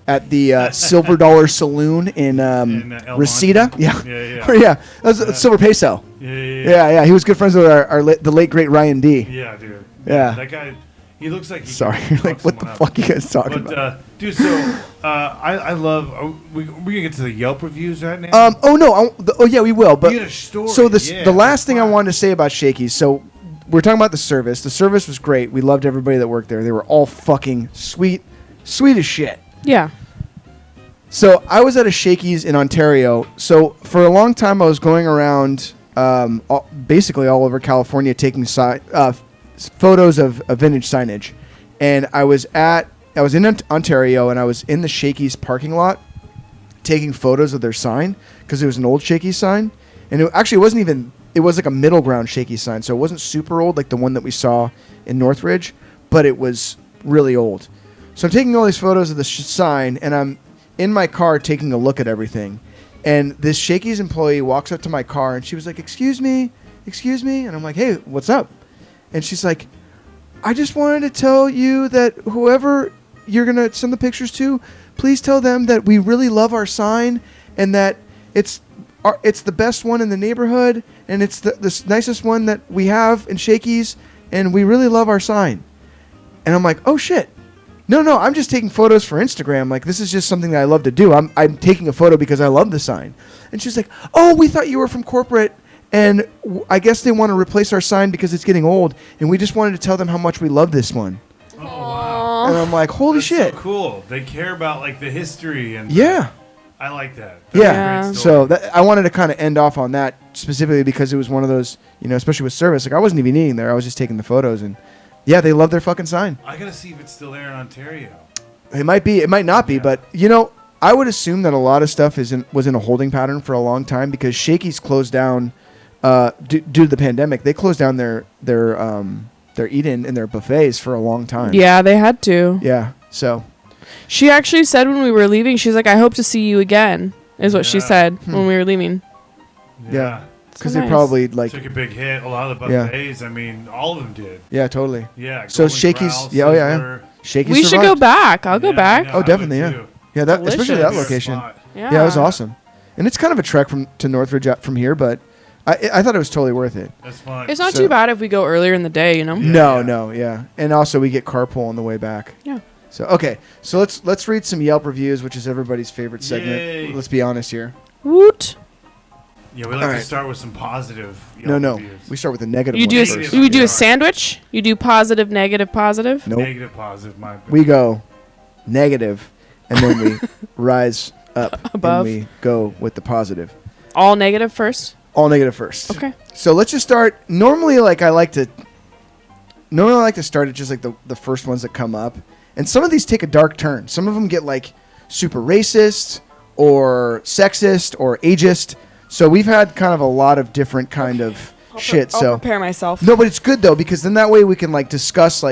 Speaker 2: at the Silver Dollar Saloon in
Speaker 1: El
Speaker 2: Reseda.
Speaker 1: Monte.
Speaker 2: Yeah,
Speaker 1: Yeah.
Speaker 2: yeah. That was Silver Peso. Yeah. He was good friends with the late great Ryan D.
Speaker 1: Yeah, dude.
Speaker 2: Yeah.
Speaker 1: That guy, he looks like he
Speaker 2: Sorry,
Speaker 1: can
Speaker 2: like
Speaker 1: fuck
Speaker 2: what the
Speaker 1: someone
Speaker 2: fuck
Speaker 1: up.
Speaker 2: you guys talking
Speaker 1: But,
Speaker 2: about?
Speaker 1: dude, so I love. We're gonna get to the Yelp reviews right now.
Speaker 2: Oh no, yeah, we will. But
Speaker 1: You got a story,
Speaker 2: so
Speaker 1: yeah,
Speaker 2: the last thing I
Speaker 1: wow.
Speaker 2: wanted to say about Shakey's. So we're talking about the service. The service was great. We loved everybody that worked there. They were all fucking sweet as shit.
Speaker 3: Yeah.
Speaker 2: So I was at a Shakey's in Ontario. So for a long time, I was going around basically all over California taking photos of vintage signage. And I was in Ontario, and I was in the Shakey's parking lot taking photos of their sign because it was an old Shakey's sign. And it was like a middle ground Shakey's sign. So it wasn't super old like the one that we saw in Northridge, but it was really old. So I'm taking all these photos of the sign, and I'm in my car taking a look at everything. And this Shakey's employee walks up to my car, and she was like, excuse me. And I'm like, hey, what's up? And she's like, I just wanted to tell you that whoever you're going to send the pictures to, please tell them that we really love our sign and that it's the best one in the neighborhood, and it's the nicest one that we have in Shakey's, and we really love our sign. And I'm like, oh, shit. No, I'm just taking photos for Instagram. Like, this is just something that I love to do. I'm taking a photo because I love the sign. And she's like, oh, we thought you were from corporate, and I guess they want to replace our sign because it's getting old, and we just wanted to tell them how much we love this one.
Speaker 1: Oh wow,
Speaker 2: And I'm like, holy
Speaker 1: that's
Speaker 2: shit.
Speaker 1: so cool. They care about like the history and
Speaker 2: Yeah.
Speaker 1: I like that. That's
Speaker 2: Yeah.
Speaker 1: a great
Speaker 2: So
Speaker 1: story.
Speaker 2: I wanted to kind of end off on that specifically because it was one of those, especially with service. Like, I wasn't even eating there. I was just taking the photos, and yeah, they love their fucking sign.
Speaker 1: I gotta see if it's still there in Ontario.
Speaker 2: It might be, it might not be,
Speaker 1: Yeah.
Speaker 2: but I would assume that a lot of stuff was in a holding pattern for a long time because Shakey's closed down due to the pandemic. They closed down their their eat-in and their buffets for a long time.
Speaker 3: Yeah, they had to.
Speaker 2: Yeah. So
Speaker 3: She actually said when we were leaving, she's like, I hope to see you again, is what she said when we were leaving.
Speaker 2: Yeah. Because
Speaker 3: So
Speaker 2: they
Speaker 3: nice.
Speaker 2: probably like.
Speaker 1: Took a big hit. A lot of the
Speaker 2: Yeah.
Speaker 1: buffets, I mean, all of them did.
Speaker 2: Yeah, totally.
Speaker 1: Yeah.
Speaker 2: So
Speaker 1: Golden
Speaker 2: Shakey's,
Speaker 1: Corral,
Speaker 2: yeah, oh yeah,
Speaker 1: Sizzler.
Speaker 2: Shakey's
Speaker 3: We should go
Speaker 2: survived.
Speaker 3: back. I'll go
Speaker 1: Yeah,
Speaker 3: back.
Speaker 1: yeah,
Speaker 2: Oh,
Speaker 1: I
Speaker 2: definitely,
Speaker 1: would
Speaker 2: yeah.
Speaker 1: too.
Speaker 2: Yeah, that especially that
Speaker 3: Delicious.
Speaker 2: location.
Speaker 1: Spot.
Speaker 3: Yeah.
Speaker 2: Yeah, it was awesome, and it's kind of a trek to Northridge from here, but I thought it was totally worth it.
Speaker 1: That's fun.
Speaker 3: It's not
Speaker 2: So-
Speaker 3: too bad if we go earlier in the day, you know?
Speaker 1: Yeah.
Speaker 2: No, and also we get carpool on the way back.
Speaker 3: Yeah.
Speaker 2: So okay, so let's read some Yelp reviews, which is everybody's favorite segment.
Speaker 1: Yay.
Speaker 2: Let's be honest here.
Speaker 3: Woot.
Speaker 1: Yeah, we like
Speaker 2: All
Speaker 1: to
Speaker 2: right.
Speaker 1: start with some positive.
Speaker 2: No,
Speaker 1: Yelp
Speaker 2: no,
Speaker 1: reviews.
Speaker 2: we start with the negative.
Speaker 3: You
Speaker 2: one
Speaker 3: do
Speaker 2: first.
Speaker 1: Negative.
Speaker 3: a
Speaker 1: Yeah.
Speaker 3: sandwich? You do positive, negative, positive?
Speaker 2: Nope.
Speaker 1: Negative, positive. My bad.
Speaker 2: We go negative, and then we rise up
Speaker 3: Above.
Speaker 2: and we go with the positive.
Speaker 3: All negative first?
Speaker 2: All negative first.
Speaker 3: Okay.
Speaker 2: So let's just start. Normally, I like to start at just like the first ones that come up, and some of these take a dark turn. Some of them get like super racist or sexist or ageist. So we've had kind of a lot of different kind of shit.
Speaker 3: I'll
Speaker 2: So
Speaker 3: prepare myself.
Speaker 2: no, but it's good though because then that way we can like discuss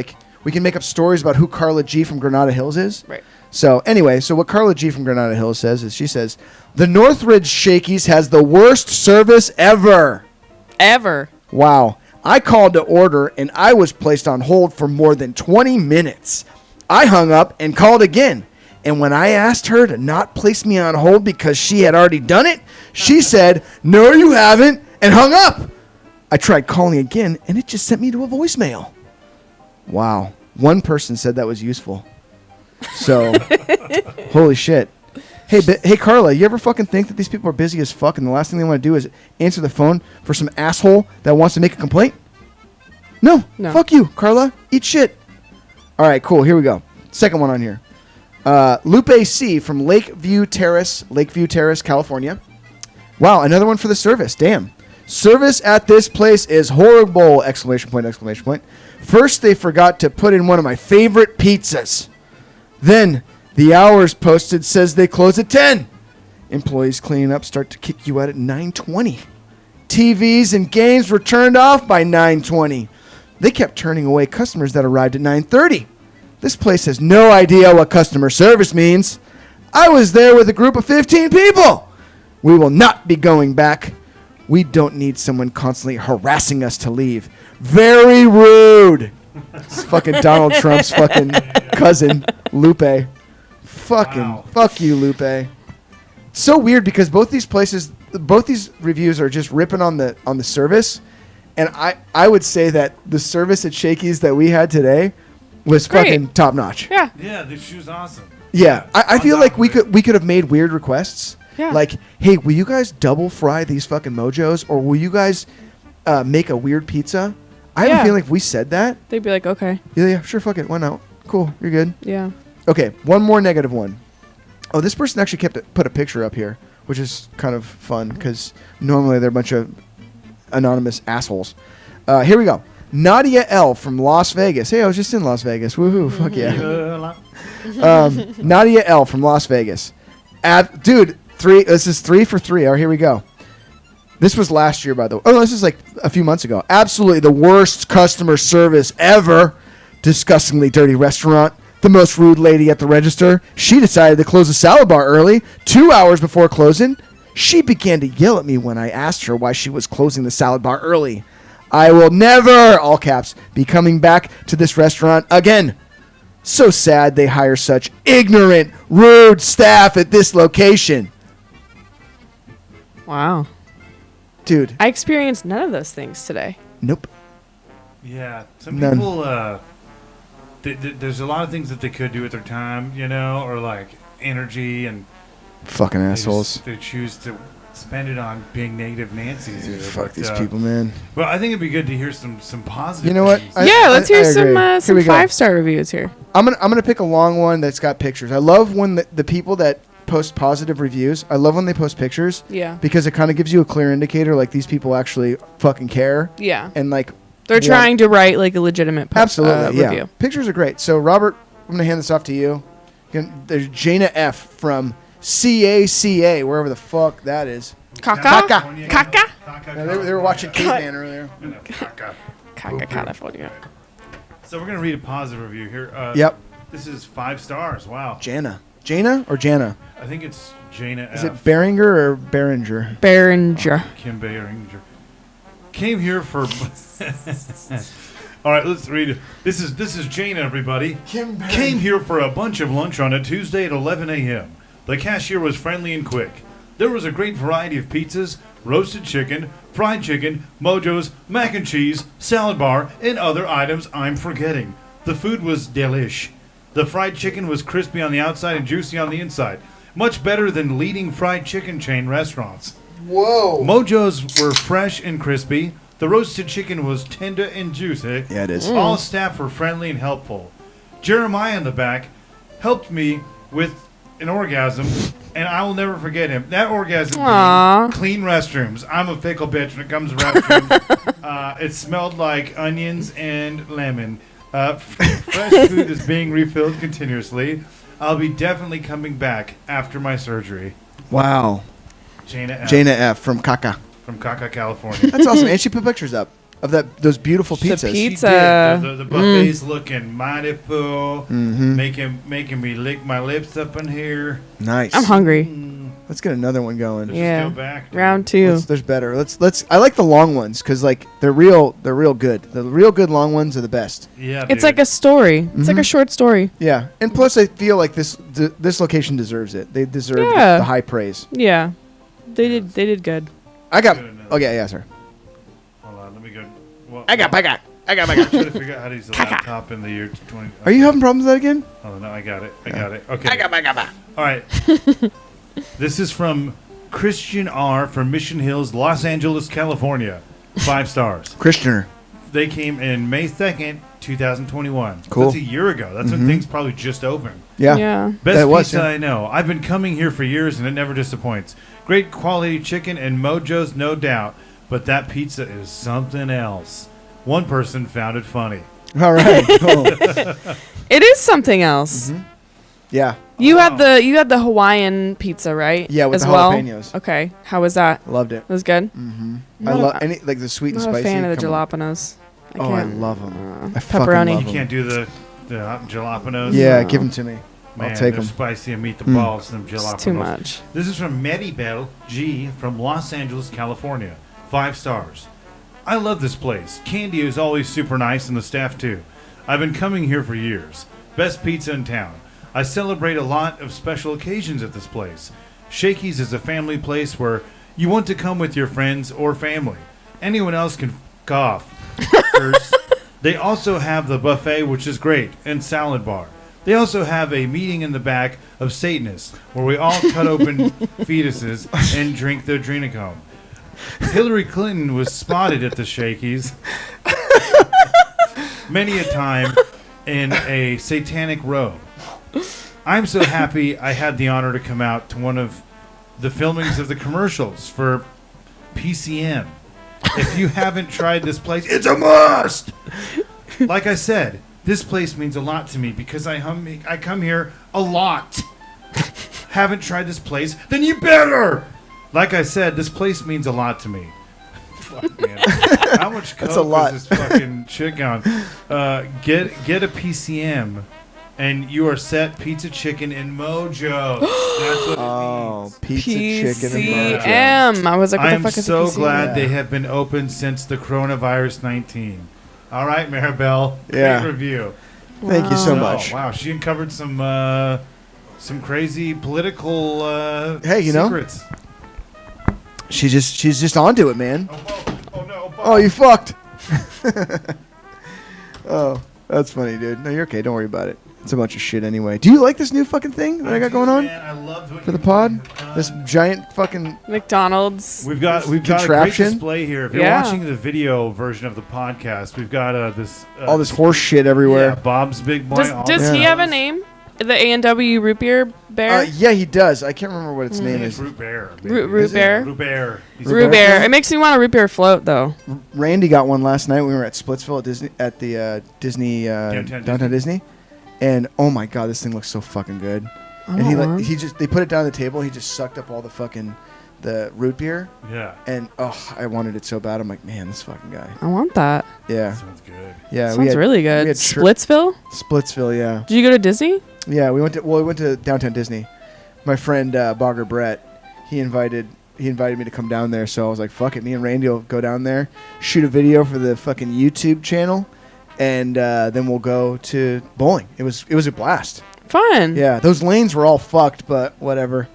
Speaker 2: we can make up stories about who Carla G from Granada Hills is.
Speaker 3: Right.
Speaker 2: So anyway, so what Carla G from Granada Hills says is she says the Northridge Shakey's has the worst service ever.
Speaker 3: Ever.
Speaker 2: Wow. I called to order and I was placed on hold for more than 20 minutes. I hung up and called again. And when I asked her to not place me on hold because she had already done it, she said, "No, you haven't," and hung up. I tried calling again and it just sent me to a voicemail. Wow. One person said that was useful. So, holy shit. Hey, Carla, you ever fucking think that these people are busy as fuck and the last thing they want to do is answer the phone for some asshole that wants to make a complaint? No. Fuck you, Carla. Eat shit. All right, cool. Here we go. Second one on here. Lupe C. from Lakeview Terrace, California. Wow, another one for the service. Damn. Service at this place is horrible! ! First, they forgot to put in one of my favorite pizzas. Then, the hours posted says they close at 10. Employees cleaning up start to kick you out at 9:20. TVs and games were turned off by 9:20. They kept turning away customers that arrived at 9:30. This place has no idea what customer service means. I was there with a group of 15 people. We will not be going back. We don't need someone constantly harassing us to leave. Very rude. It's fucking Donald Trump's fucking cousin, Lupe.
Speaker 1: Wow.
Speaker 2: Fuck you, Lupe. It's so weird because both these reviews are just ripping on the service. And I would say that the service at Shakey's that we had today was
Speaker 3: Great.
Speaker 2: fucking top notch.
Speaker 3: Yeah.
Speaker 1: Yeah, she was awesome.
Speaker 2: Yeah, I feel
Speaker 1: On
Speaker 2: like
Speaker 1: top
Speaker 2: we
Speaker 1: of it.
Speaker 2: could have made weird requests.
Speaker 3: Yeah.
Speaker 2: Like, hey, will you guys double fry these fucking Mojos, or will you guys make a weird pizza? I have a
Speaker 3: Yeah.
Speaker 2: feeling if we said that,
Speaker 3: They'd be like, okay.
Speaker 2: yeah, sure, fuck it, why not? Cool, you're good.
Speaker 3: Yeah.
Speaker 2: Okay, one more negative one. Oh, this person actually put a picture up here, which is kind of fun because normally they're a bunch of anonymous assholes. Here we go. Nadia L from Las Vegas. Hey, I was just in Las Vegas. Woohoo! Fuck yeah. Nadia L from Las Vegas. Dude, this is 3 for 3. All right, here we go. This was last year, by the way. Oh, no, this is like a few months ago. Absolutely the worst customer service ever. Disgustingly dirty restaurant. The most rude lady at the register. She decided to close the salad bar early, 2 hours before closing. She began to yell at me when I asked her why she was closing the salad bar early. I will never, all caps, be coming back to this restaurant again. So sad they hire such ignorant, rude staff at this location.
Speaker 3: Wow.
Speaker 2: Dude,
Speaker 3: I experienced none of those things today.
Speaker 2: nope.
Speaker 1: Yeah, some
Speaker 2: None.
Speaker 1: people. There's a lot of things that they could do with their time, or like energy, and
Speaker 2: Fucking
Speaker 1: they
Speaker 2: assholes.
Speaker 1: they choose to spend it on being negative Nancy's. Here.
Speaker 2: Fuck
Speaker 1: But,
Speaker 2: these people, man.
Speaker 1: Well, I think it'd be good to hear some positive.
Speaker 2: You know what?
Speaker 1: things.
Speaker 3: Yeah, let's hear
Speaker 2: I agree.
Speaker 3: some
Speaker 2: Here we go.
Speaker 3: 5-star reviews here.
Speaker 2: I'm gonna pick a long one that's got pictures. I love when the people that post positive reviews. I love when they post pictures.
Speaker 3: Yeah.
Speaker 2: Because it kind of gives you a clear indicator, like these people actually fucking care,
Speaker 3: Yeah.
Speaker 2: and like
Speaker 3: They're
Speaker 2: want-
Speaker 3: trying to write like a legitimate
Speaker 2: Absolutely, yeah.
Speaker 3: review.
Speaker 2: Pictures are great. So Robert, I'm gonna hand this off to you. There's Jana F from CACA, wherever the fuck that is.
Speaker 3: Caca?
Speaker 1: California.
Speaker 3: Caca?
Speaker 2: Yeah, they were watching Caveman earlier.
Speaker 1: Caca.
Speaker 3: Caca, California.
Speaker 1: So we're going to read a positive review here.
Speaker 2: Yep.
Speaker 1: This is 5 stars. Wow.
Speaker 2: Jana or Jana?
Speaker 1: I think it's Jana
Speaker 2: Is
Speaker 1: F.
Speaker 2: it Beringer or Beringer?
Speaker 3: Beringer.
Speaker 1: Kim Beringer. Came here for... All right, let's read it. This is Jana, everybody. Came here for a bunch of lunch on a Tuesday at 11 a.m. The cashier was friendly and quick. There was a great variety of pizzas, roasted chicken, fried chicken, Mojos, mac and cheese, salad bar, and other items I'm forgetting. The food was delish. The fried chicken was crispy on the outside and juicy on the inside. Much better than leading fried chicken chain restaurants.
Speaker 2: Whoa.
Speaker 1: Mojos were fresh and crispy. The roasted chicken was tender and juicy.
Speaker 2: Yeah, it is.
Speaker 1: All staff were friendly and helpful. Jeremiah in the back helped me with an orgasm, and I will never forget him. That orgasm being clean restrooms. I'm a fickle bitch when it comes to restrooms. It smelled like onions and lemon. Fresh food is being refilled continuously. I'll be definitely coming back after my surgery.
Speaker 2: Wow.
Speaker 1: Jana
Speaker 2: F. from Kaka.
Speaker 1: From Kaka, California.
Speaker 2: That's awesome. And she put pictures up of those beautiful pizzas.
Speaker 1: She
Speaker 3: Pizza.
Speaker 1: did. The buffet's looking mighty full, making me lick my lips up in here.
Speaker 2: Nice.
Speaker 3: I'm hungry.
Speaker 2: Let's get another one going.
Speaker 1: Let's
Speaker 3: Yeah.
Speaker 1: just go back, dude.
Speaker 3: Round 2.
Speaker 2: There's better. Let's. I like the long ones because like they're real good. The real good long ones are the best.
Speaker 1: Yeah,
Speaker 3: It's
Speaker 1: dude.
Speaker 3: like a story. It's like a short story.
Speaker 2: Yeah, and plus I feel like this location deserves it. They deserve
Speaker 3: Yeah.
Speaker 2: the high praise.
Speaker 3: Yeah. They did good.
Speaker 2: I got.
Speaker 1: Good enough.
Speaker 2: Okay, yeah, sir.
Speaker 1: Hold on, let me go. Well,
Speaker 2: I got.
Speaker 1: I'm trying to figure out how to use the laptop in the year 20.
Speaker 2: Are you having problems with that again?
Speaker 1: Oh no, I got it. Okay. All right. This is from Christian R. from Mission Hills, Los Angeles, California. 5 stars.
Speaker 2: Christianer.
Speaker 1: They came in May 2nd, 2021.
Speaker 2: Cool.
Speaker 1: That's a year ago. That's when things probably just opened.
Speaker 2: Yeah.
Speaker 3: Yeah.
Speaker 1: Best
Speaker 2: That was,
Speaker 1: pizza
Speaker 2: yeah.
Speaker 1: I know. I've been coming here for years and it never disappoints. Great quality chicken and Mojos, no doubt. But that pizza is something else. One person found it funny.
Speaker 2: All right. Cool.
Speaker 3: It is something else.
Speaker 2: Yeah.
Speaker 3: You had the Hawaiian pizza, right?
Speaker 2: Yeah, with
Speaker 3: as
Speaker 2: the
Speaker 3: well?
Speaker 2: jalapenos.
Speaker 3: Okay. How was that?
Speaker 2: Loved it.
Speaker 3: It was good.
Speaker 2: I love any like the sweet and
Speaker 3: I'm not
Speaker 2: spicy.
Speaker 3: a fan of the
Speaker 2: come on.
Speaker 3: jalapenos.
Speaker 2: I love them. I fucking
Speaker 3: pepperoni.
Speaker 2: love
Speaker 1: You
Speaker 2: 'em.
Speaker 1: can't do the jalapenos.
Speaker 2: Yeah, give them to me.
Speaker 1: Man,
Speaker 2: I'll take
Speaker 1: they're
Speaker 2: them.
Speaker 1: spicy and meet the balls. Them jalapenos.
Speaker 3: It's too much.
Speaker 1: This is from Maribel G. from Los Angeles, California. 5 stars. I love this place. Candy is always super nice and the staff too. I've been coming here for years. Best pizza in town. I celebrate a lot of special occasions at this place. SHAKEY'S is a family place where you want to come with your friends or family. Anyone else can f*** off. They also have the buffet, which is great, and salad bar. They also have a meeting in the back of Satanists where we all cut open fetuses and drink the adrenochrome. Hillary Clinton was spotted at the SHAKEY'S many a time in a satanic robe. I'm so happy I had the honor to come out to one of the filmings of the commercials for PCM. If you haven't tried this place, it's a must! Like I said, this place means a lot to me because I come here a lot. Haven't tried this place? Then you better! Like I said, this place means a lot to me. Fuck, man. How much coke
Speaker 2: That's a lot.
Speaker 1: is this fucking chick on? Get a PCM, and you are set pizza, chicken, and Mojo. That's what it means.
Speaker 2: Pizza, chicken, and Mojo.
Speaker 3: PCM. I was like, what
Speaker 1: I'm
Speaker 3: the fuck is
Speaker 1: so
Speaker 3: a PCM?
Speaker 1: glad they have been open since the coronavirus 19. All right, Maribel.
Speaker 2: Yeah.
Speaker 1: Great review.
Speaker 2: Thank you so
Speaker 1: Oh,
Speaker 2: much.
Speaker 1: wow, she uncovered some crazy political
Speaker 2: Hey, you know?
Speaker 1: secrets.
Speaker 2: She's just onto it, man.
Speaker 1: Oh, whoa. Oh no!
Speaker 2: Oh, you fucked. Oh, that's funny, dude. No, you're okay. Don't worry about it. It's a bunch of shit anyway. Do you like this new fucking thing that I got going on
Speaker 1: Man, I loved what
Speaker 2: for the
Speaker 1: you
Speaker 2: pod?
Speaker 1: done.
Speaker 2: This giant fucking.
Speaker 3: McDonald's.
Speaker 1: We've got a great
Speaker 2: contraption?
Speaker 1: display here. If you're
Speaker 3: Yeah.
Speaker 1: watching the video version of the podcast, we've got this
Speaker 2: All this horse shit
Speaker 1: yeah,
Speaker 2: everywhere.
Speaker 1: Bob's Big Boy.
Speaker 3: Does he
Speaker 2: Yeah.
Speaker 3: have a name? The A&W root beer bear?
Speaker 2: Yeah, he does. I can't remember what its name
Speaker 1: It's
Speaker 2: is.
Speaker 1: Root Bear.
Speaker 3: Root bear?
Speaker 1: Root Bear. He's
Speaker 3: Root bear. It makes me want a root beer float, though.
Speaker 2: Randy got one last night. We were at Splitsville at the Disney downtown Disney, and oh my god, this thing looks so fucking good. And they put it down on the table. He just sucked up all the fucking the root beer.
Speaker 1: Yeah.
Speaker 2: And I wanted it so bad. I'm like, man, this fucking guy.
Speaker 3: I want that.
Speaker 2: Yeah.
Speaker 1: Sounds good.
Speaker 2: Yeah.
Speaker 3: Sounds really good. Splitsville?
Speaker 2: Splitsville, yeah.
Speaker 3: Did you go to Disney?
Speaker 2: Yeah, we went to downtown Disney. My friend Bogger Brett, he invited me to come down there, so I was like, fuck it, me and Randy will go down there, shoot a video for the fucking YouTube channel, and then we'll go to bowling. It was a blast.
Speaker 3: Fun.
Speaker 2: Yeah, those lanes were all fucked, but whatever.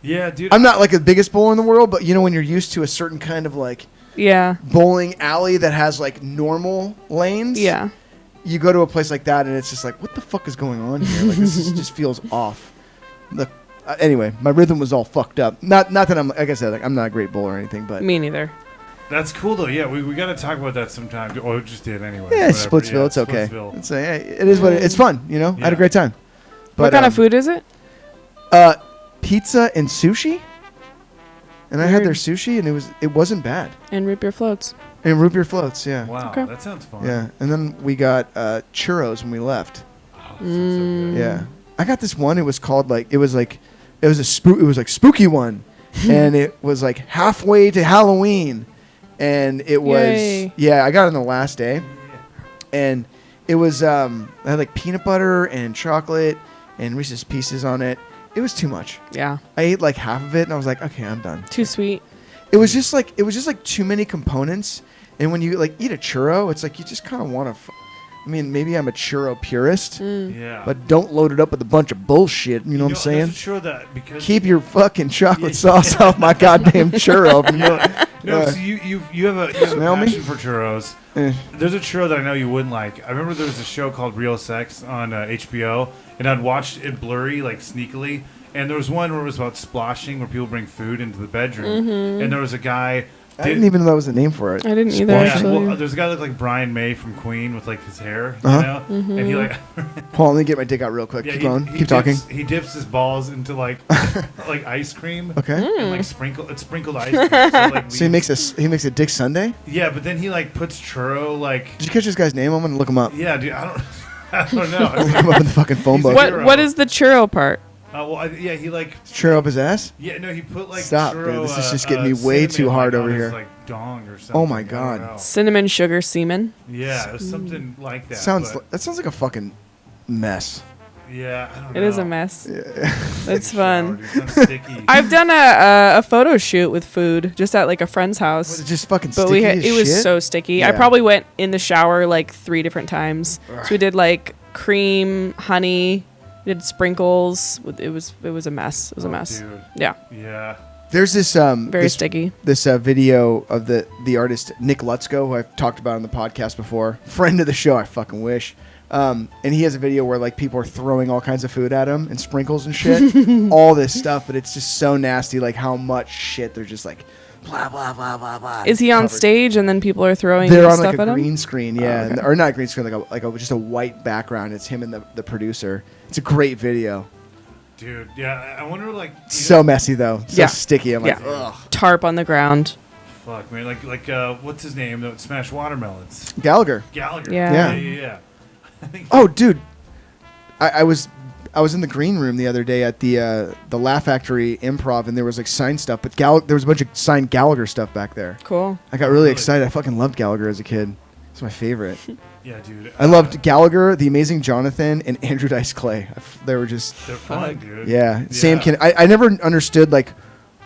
Speaker 1: Yeah, dude.
Speaker 2: I'm not like the biggest bowler in the world, but you know when you're used to a certain kind of like bowling alley that has like normal lanes?
Speaker 3: Yeah.
Speaker 2: You go to a place like that and it's just like, what the fuck is going on here? Like just feels off. Anyway, my rhythm was all fucked up. Not that I'm, like I said, like I'm not a great bowler or anything, but
Speaker 3: me neither.
Speaker 1: That's cool though. Yeah, we got to talk about that sometime. Or just did anyway.
Speaker 2: Yeah, it's Splitsville.
Speaker 1: Yeah,
Speaker 2: it's okay.
Speaker 1: Splitsville.
Speaker 2: It is what it's fun. You know, I had a great time. But,
Speaker 3: what kind of food is it?
Speaker 2: Pizza and sushi. And I had their sushi, and it wasn't bad.
Speaker 3: And root beer floats.
Speaker 2: And root beer floats, yeah.
Speaker 1: Wow,
Speaker 3: Okay.
Speaker 1: that sounds fun.
Speaker 2: Yeah, and then we got churros when we left.
Speaker 1: Oh, that sounds so good.
Speaker 2: Yeah, I got this one. It was called like it was like spooky one, and it was like halfway to Halloween, and it was I got it on the last day, and it was I had like peanut butter and chocolate and Reese's Pieces on it. It was too much. Yeah, I ate like half of it, and I was like, okay, I'm done.
Speaker 3: Too sweet.
Speaker 2: It was just like too many components, and when you like eat a churro, it's like you just kind of want to. I mean, maybe I'm a churro purist, but don't load it up with a bunch of bullshit. You know what I'm saying?
Speaker 1: I'm sure that because
Speaker 2: keep your fucking chocolate sauce off my goddamn churro.
Speaker 1: So you have a passion for churros. There's a churro that I know you wouldn't like. I remember there was a show called Real Sex on HBO, and I'd watched it blurry, like sneakily. And there was one where it was about splashing, where people bring food into the bedroom, and there was a guy.
Speaker 2: I didn't even know that was the name for it.
Speaker 3: I didn't either. Actually.
Speaker 1: Well, there's a guy that looked like Brian May from Queen with like his hair, you know, and he like.
Speaker 2: Hold on, let me get my dick out real quick. Keep going. Keep talking.
Speaker 1: He dips his balls into like like ice cream.
Speaker 2: Okay.
Speaker 1: And like sprinkled ice cream. So, like,
Speaker 2: so he makes a dick sundae.
Speaker 1: Yeah, but then he like puts churro like.
Speaker 2: Did you catch this guy's name? I'm gonna look him up.
Speaker 1: Yeah, dude. I don't know.
Speaker 2: Look him up in the fucking phone book.
Speaker 3: What is the churro part?
Speaker 1: He like
Speaker 2: churro up his ass.
Speaker 1: Yeah, no, he put like
Speaker 2: stop,
Speaker 1: churro,
Speaker 2: dude. This is just getting me way too hard over here.
Speaker 1: Like dong or something.
Speaker 2: Oh my god.
Speaker 3: Cinnamon sugar semen.
Speaker 1: Yeah, it was something like that.
Speaker 2: That sounds like a fucking mess.
Speaker 1: Yeah, I don't know.
Speaker 3: It is a mess.
Speaker 2: Yeah.
Speaker 3: It's fun.
Speaker 1: Sounds sticky.
Speaker 3: I've done a photo shoot with food just at like a friend's house.
Speaker 2: Was it just fucking
Speaker 3: but
Speaker 2: sticky
Speaker 3: it was so sticky.
Speaker 2: Yeah.
Speaker 3: I probably went in the shower like 3 different times. So we did like cream, honey, we did sprinkles. It was a mess. It was a mess.
Speaker 1: Dude.
Speaker 3: Yeah.
Speaker 1: Yeah.
Speaker 2: There's this
Speaker 3: very sticky.
Speaker 2: This video of the artist Nick Lutzko, who I've talked about on the podcast before. Friend of the show, I fucking wish. And he has a video where like people are throwing all kinds of food at him and sprinkles and shit, all this stuff, but it's just so nasty. Like how much shit they're just like blah blah blah blah blah.
Speaker 3: Is he on stage and then people are throwing
Speaker 2: they're on
Speaker 3: stuff
Speaker 2: like a
Speaker 3: at
Speaker 2: green
Speaker 3: him?
Speaker 2: screen, yeah, or not green screen, like just a white background. It's him and the producer. It's a great video.
Speaker 1: Dude, yeah, I wonder like
Speaker 2: so messy though, so sticky. I'm like, ugh.
Speaker 3: Tarp on the ground.
Speaker 1: Fuck man, like what's his name? That smashed watermelons.
Speaker 2: Gallagher.
Speaker 1: Yeah.
Speaker 2: Oh, dude, I was in the green room the other day at the Laugh Factory Improv, and there was like signed stuff, but there was a bunch of signed Gallagher stuff back there.
Speaker 3: Cool.
Speaker 2: I got really excited. I fucking loved Gallagher as a kid. It's my favorite.
Speaker 1: Yeah, dude.
Speaker 2: I loved Gallagher, The Amazing Jonathan, and Andrew Dice Clay. They're
Speaker 1: fun, dude.
Speaker 2: Yeah. Sam I never understood like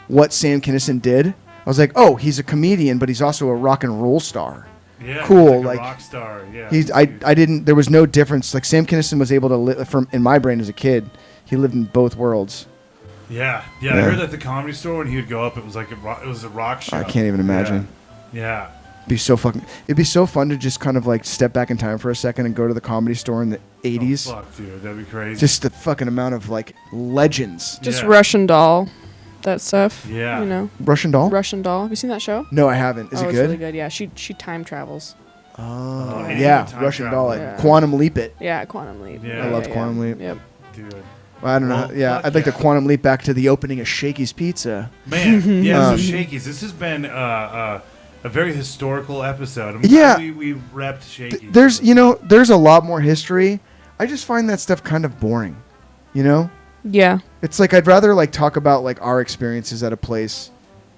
Speaker 2: what Sam Kinison did. I was like, oh, he's a comedian, but he's also a rock and roll star.
Speaker 1: Yeah,
Speaker 2: cool.
Speaker 1: Like a rock star. Yeah.
Speaker 2: I didn't. There was no difference. Like Sam Kinison was able to live in my brain as a kid. He lived in both worlds.
Speaker 1: Yeah. I heard at the Comedy Store when he would go up, it was like it was a rock show.
Speaker 2: I can't even imagine.
Speaker 1: Yeah.
Speaker 2: It'd be so fun to just kind of like step back in time for a second and go to the Comedy Store in the 80s.
Speaker 1: Oh, fuck, dude, that'd be crazy.
Speaker 2: Just the fucking amount of like legends.
Speaker 3: Just Russian Doll. That stuff.
Speaker 1: Yeah.
Speaker 3: You know.
Speaker 2: Russian Doll?
Speaker 3: Russian Doll. Have you seen that show?
Speaker 2: No, I haven't. Is it good?
Speaker 3: It's really good. Yeah, she time travels.
Speaker 2: Oh, yeah. Russian Doll.
Speaker 3: Yeah.
Speaker 2: Quantum Leap it.
Speaker 3: Yeah, Quantum Leap.
Speaker 1: Yeah.
Speaker 2: I love Quantum Leap.
Speaker 3: Yep.
Speaker 1: Dude.
Speaker 2: Well, I don't know. Yeah, I'd like to Quantum Leap back to the opening of SHAKEY'S Pizza.
Speaker 1: Man, yeah, so SHAKEY'S. This has been a very historical episode. I'm
Speaker 2: glad
Speaker 1: we repped SHAKEY'S.
Speaker 2: There's a lot more history. I just find that stuff kind of boring, you know?
Speaker 3: Yeah.
Speaker 2: It's like I'd rather like talk about like our experiences at a place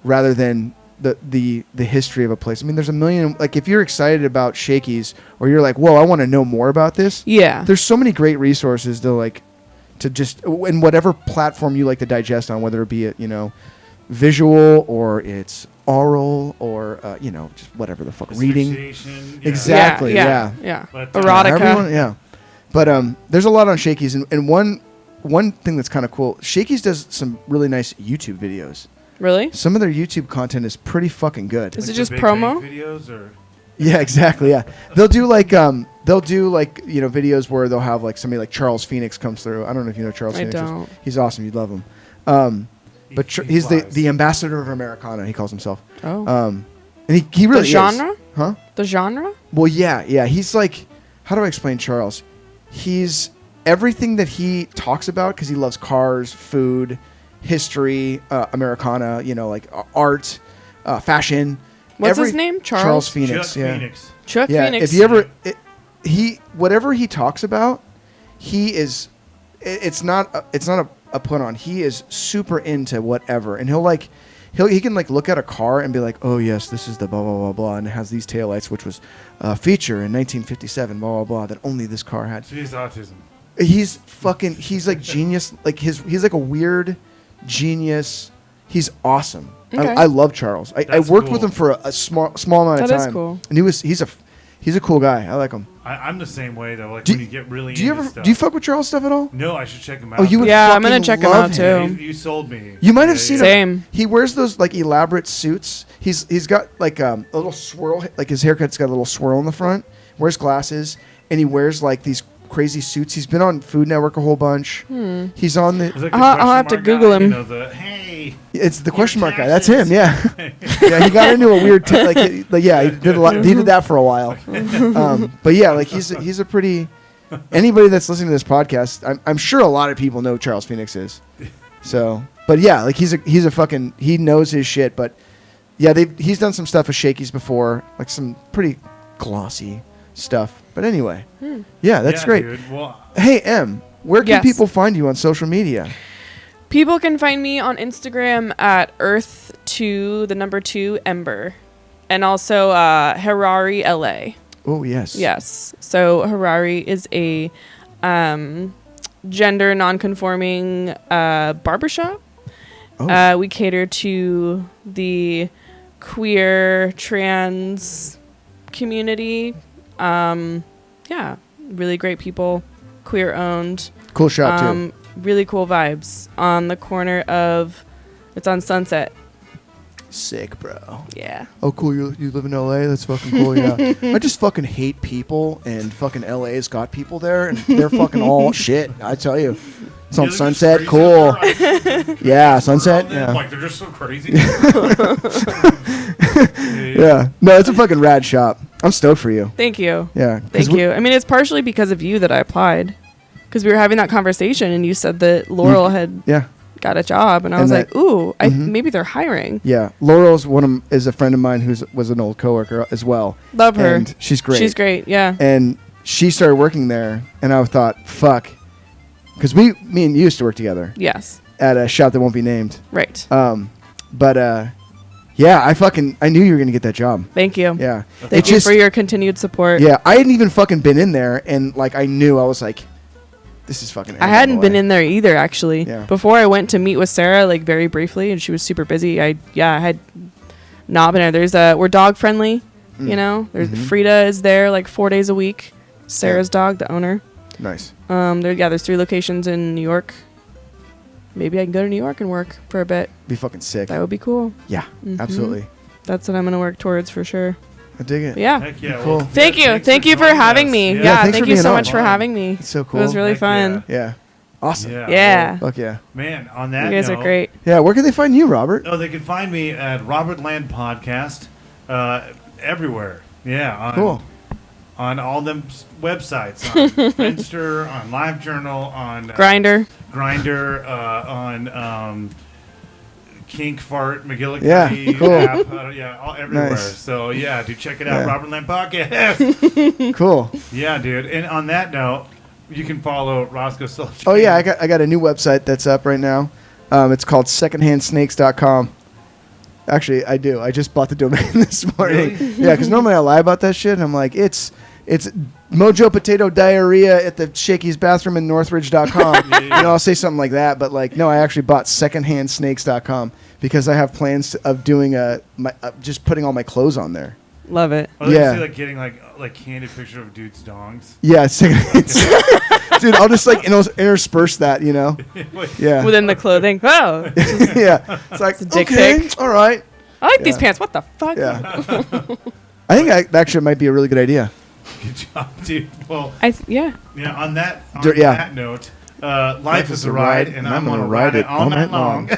Speaker 2: rather than the history of a place. I mean, there's a million. Like, if you're excited about Shakey's, or you're like, whoa, I want to know more about this.
Speaker 3: Yeah.
Speaker 2: There's so many great resources to just in whatever platform you like to digest on, whether it be visual or it's oral or just whatever the fuck, reading. Exactly. Yeah.
Speaker 1: But,
Speaker 3: Erotica.
Speaker 2: But there's a lot on Shakey's, and one thing that's kind of cool. Shakey's does some really nice YouTube videos.
Speaker 3: Really?
Speaker 2: Some of their YouTube content is pretty fucking good.
Speaker 3: Is it just promo?
Speaker 1: Videos or?
Speaker 2: Yeah, exactly. Yeah, they'll do videos where they'll have like somebody like Charles Phoenix comes through. I don't know if you know Charles Phoenix.
Speaker 3: Don't.
Speaker 2: He's awesome. You'd love him. But he's the ambassador of Americana. He calls himself.
Speaker 3: Oh.
Speaker 2: And he really
Speaker 3: the genre?
Speaker 2: is. Huh?
Speaker 3: The genre?
Speaker 2: Well, yeah. He's like, how do I explain Charles? He's everything that he talks about because he loves cars, food, history, Americana, like art, fashion.
Speaker 3: What's his name?
Speaker 2: Charles Phoenix.
Speaker 1: Chuck Phoenix.
Speaker 3: Chuck
Speaker 2: Yeah,
Speaker 3: Phoenix.
Speaker 2: if you ever, whatever he talks about, he is. It's not a put on. He is super into whatever, and he can like look at a car and be like, oh yes, this is the blah blah blah blah, and it has these taillights, which was a feature in 1957, blah blah blah, that only this car had.
Speaker 1: So he has autism.
Speaker 2: He's like genius. Like he's like a weird genius. He's awesome.
Speaker 3: Okay.
Speaker 2: I love Charles. I worked with him for a small amount of time.
Speaker 3: That is cool.
Speaker 2: And he's a cool guy. I like him.
Speaker 1: I'm the same way though. Like when you get really into stuff.
Speaker 2: Do you fuck with Charles stuff at all?
Speaker 1: No, I should check him out.
Speaker 2: Oh, you would.
Speaker 3: Yeah, I'm gonna
Speaker 2: fucking
Speaker 3: check him
Speaker 2: love
Speaker 3: out
Speaker 2: him.
Speaker 3: too.
Speaker 1: You sold me.
Speaker 2: You might have seen him.
Speaker 3: Same.
Speaker 2: He wears those like elaborate suits. He's got like a little swirl. Like his haircut's got a little swirl in the front. Wears glasses, and he wears like these crazy suits. He's been on Food Network a whole bunch. He's on the.
Speaker 1: Like
Speaker 3: I'll have to Google him.
Speaker 1: Hey.
Speaker 2: It's the question mark guy. That's him. Yeah. Yeah. He got into a weird he did a lot. He did that for a while. But yeah, like he's a pretty. Anybody that's listening to this podcast, I'm sure a lot of people know who Charles Phoenix is. So, but yeah, like he's a fucking. He knows his shit. But yeah, he's done some stuff with Shakey's before, like some pretty glossy stuff. But anyway, yeah, that's great.
Speaker 1: Dude. Well,
Speaker 2: hey, Em, where can people find you on social media?
Speaker 3: People can find me on Instagram at Earth2 Ember, and also Harari LA.
Speaker 2: Oh yes.
Speaker 3: Yes. So Harari is a gender non-conforming barbershop.
Speaker 2: Oh.
Speaker 3: We cater to the queer, trans community. Yeah, really great people, queer owned.
Speaker 2: Cool shop too.
Speaker 3: Really cool vibes on the corner of, it's on Sunset.
Speaker 2: Sick, bro.
Speaker 3: Yeah.
Speaker 2: Oh, cool. You live in LA? That's fucking cool. Yeah. I just fucking hate people, and fucking LA's got people there, and they're fucking all shit. I tell you. It's on Sunset. Cool. Yeah, Sunset. Yeah.
Speaker 1: Like they're just so crazy.
Speaker 2: Yeah. No, it's a fucking rad shop. I'm stoked for you.
Speaker 3: Thank you.
Speaker 2: Yeah.
Speaker 3: Thank you. I mean, it's partially because of you that I applied, because we were having that conversation, and you said that Laurel had got a job, and I was like, ooh, maybe they're hiring.
Speaker 2: Yeah. Laurel's is a friend of mine was an old coworker as well.
Speaker 3: Love her.
Speaker 2: And she's great.
Speaker 3: She's great. Yeah.
Speaker 2: And she started working there, and I thought, fuck, because me and you used to work together.
Speaker 3: Yes.
Speaker 2: At a shop that won't be named.
Speaker 3: Right.
Speaker 2: Yeah, I knew you were gonna get that job.
Speaker 3: Thank you.
Speaker 2: Yeah.
Speaker 3: Thank you for your continued support.
Speaker 2: Yeah, I hadn't even fucking been in there, and like I knew, I was like, this is fucking.
Speaker 3: I hadn't been in there either, actually.
Speaker 2: Yeah.
Speaker 3: Before I went to meet with Sarah, like very briefly, and she was super busy. I had not been there. We're dog friendly, you know. There's Frida is there like 4 days a week. Sarah's dog, the owner.
Speaker 2: Nice.
Speaker 3: There's 3 locations in New York. Maybe I can go to New York and work for a bit.
Speaker 2: Be fucking sick.
Speaker 3: That would be cool.
Speaker 2: Yeah, absolutely.
Speaker 3: That's what I'm gonna work towards for sure.
Speaker 2: I dig it.
Speaker 3: But yeah.
Speaker 1: Heck yeah.
Speaker 2: Cool.
Speaker 1: Well,
Speaker 3: Thank you. Thank you for having me. Yeah. Thank you so much for having me.
Speaker 2: It's so cool.
Speaker 3: It was really
Speaker 1: Heck
Speaker 3: fun.
Speaker 2: Yeah. Awesome.
Speaker 3: Yeah.
Speaker 2: Fuck yeah.
Speaker 1: Man, on that
Speaker 3: You guys
Speaker 1: note,
Speaker 3: are great.
Speaker 2: Yeah. Where can they find you, Robert?
Speaker 1: Oh, they can find me at Robertland Podcast everywhere. Yeah.
Speaker 2: Cool.
Speaker 1: On all them websites, on Friendster, on LiveJournal, on
Speaker 3: Grindr,
Speaker 1: on Kink Fart McGillicuddy
Speaker 2: Yeah, cool.
Speaker 1: app, all everywhere.
Speaker 2: Nice.
Speaker 1: So yeah, dude, check it out,
Speaker 2: Yeah.
Speaker 1: Robertland Podcast.
Speaker 2: Cool.
Speaker 1: Yeah, dude. And on that note, you can follow Rossco Soletrain.
Speaker 2: Oh yeah, I got a new website that's up right now. It's called secondhandsnakes.com. Actually, I do. I just bought the domain this morning.
Speaker 1: Really?
Speaker 2: Yeah, because normally I lie about that shit, and I'm like, it's Mojo Potato Diarrhea at the Shakey's bathroom in Northridge.com. I'll say something like that, but like, no, I actually bought secondhandsnakes.com because I have plans of doing just putting all my clothes on there.
Speaker 3: Love it.
Speaker 1: Oh,
Speaker 2: Yeah.
Speaker 1: See, like getting like candid picture of dudes' dongs.
Speaker 2: Yeah, dude, I'll just like intersperse that, Yeah.
Speaker 3: Within the clothing. Oh,
Speaker 2: Yeah. It's like,
Speaker 3: a dick
Speaker 2: okay,
Speaker 3: pic.
Speaker 2: all right.
Speaker 3: I like these pants. What the fuck?
Speaker 2: Yeah. I think that actually might be a really good idea.
Speaker 1: Good job, dude. Well,
Speaker 3: Yeah.
Speaker 1: on that
Speaker 2: Yeah.
Speaker 1: that note, life is a ride, and I'm gonna ride it all night long.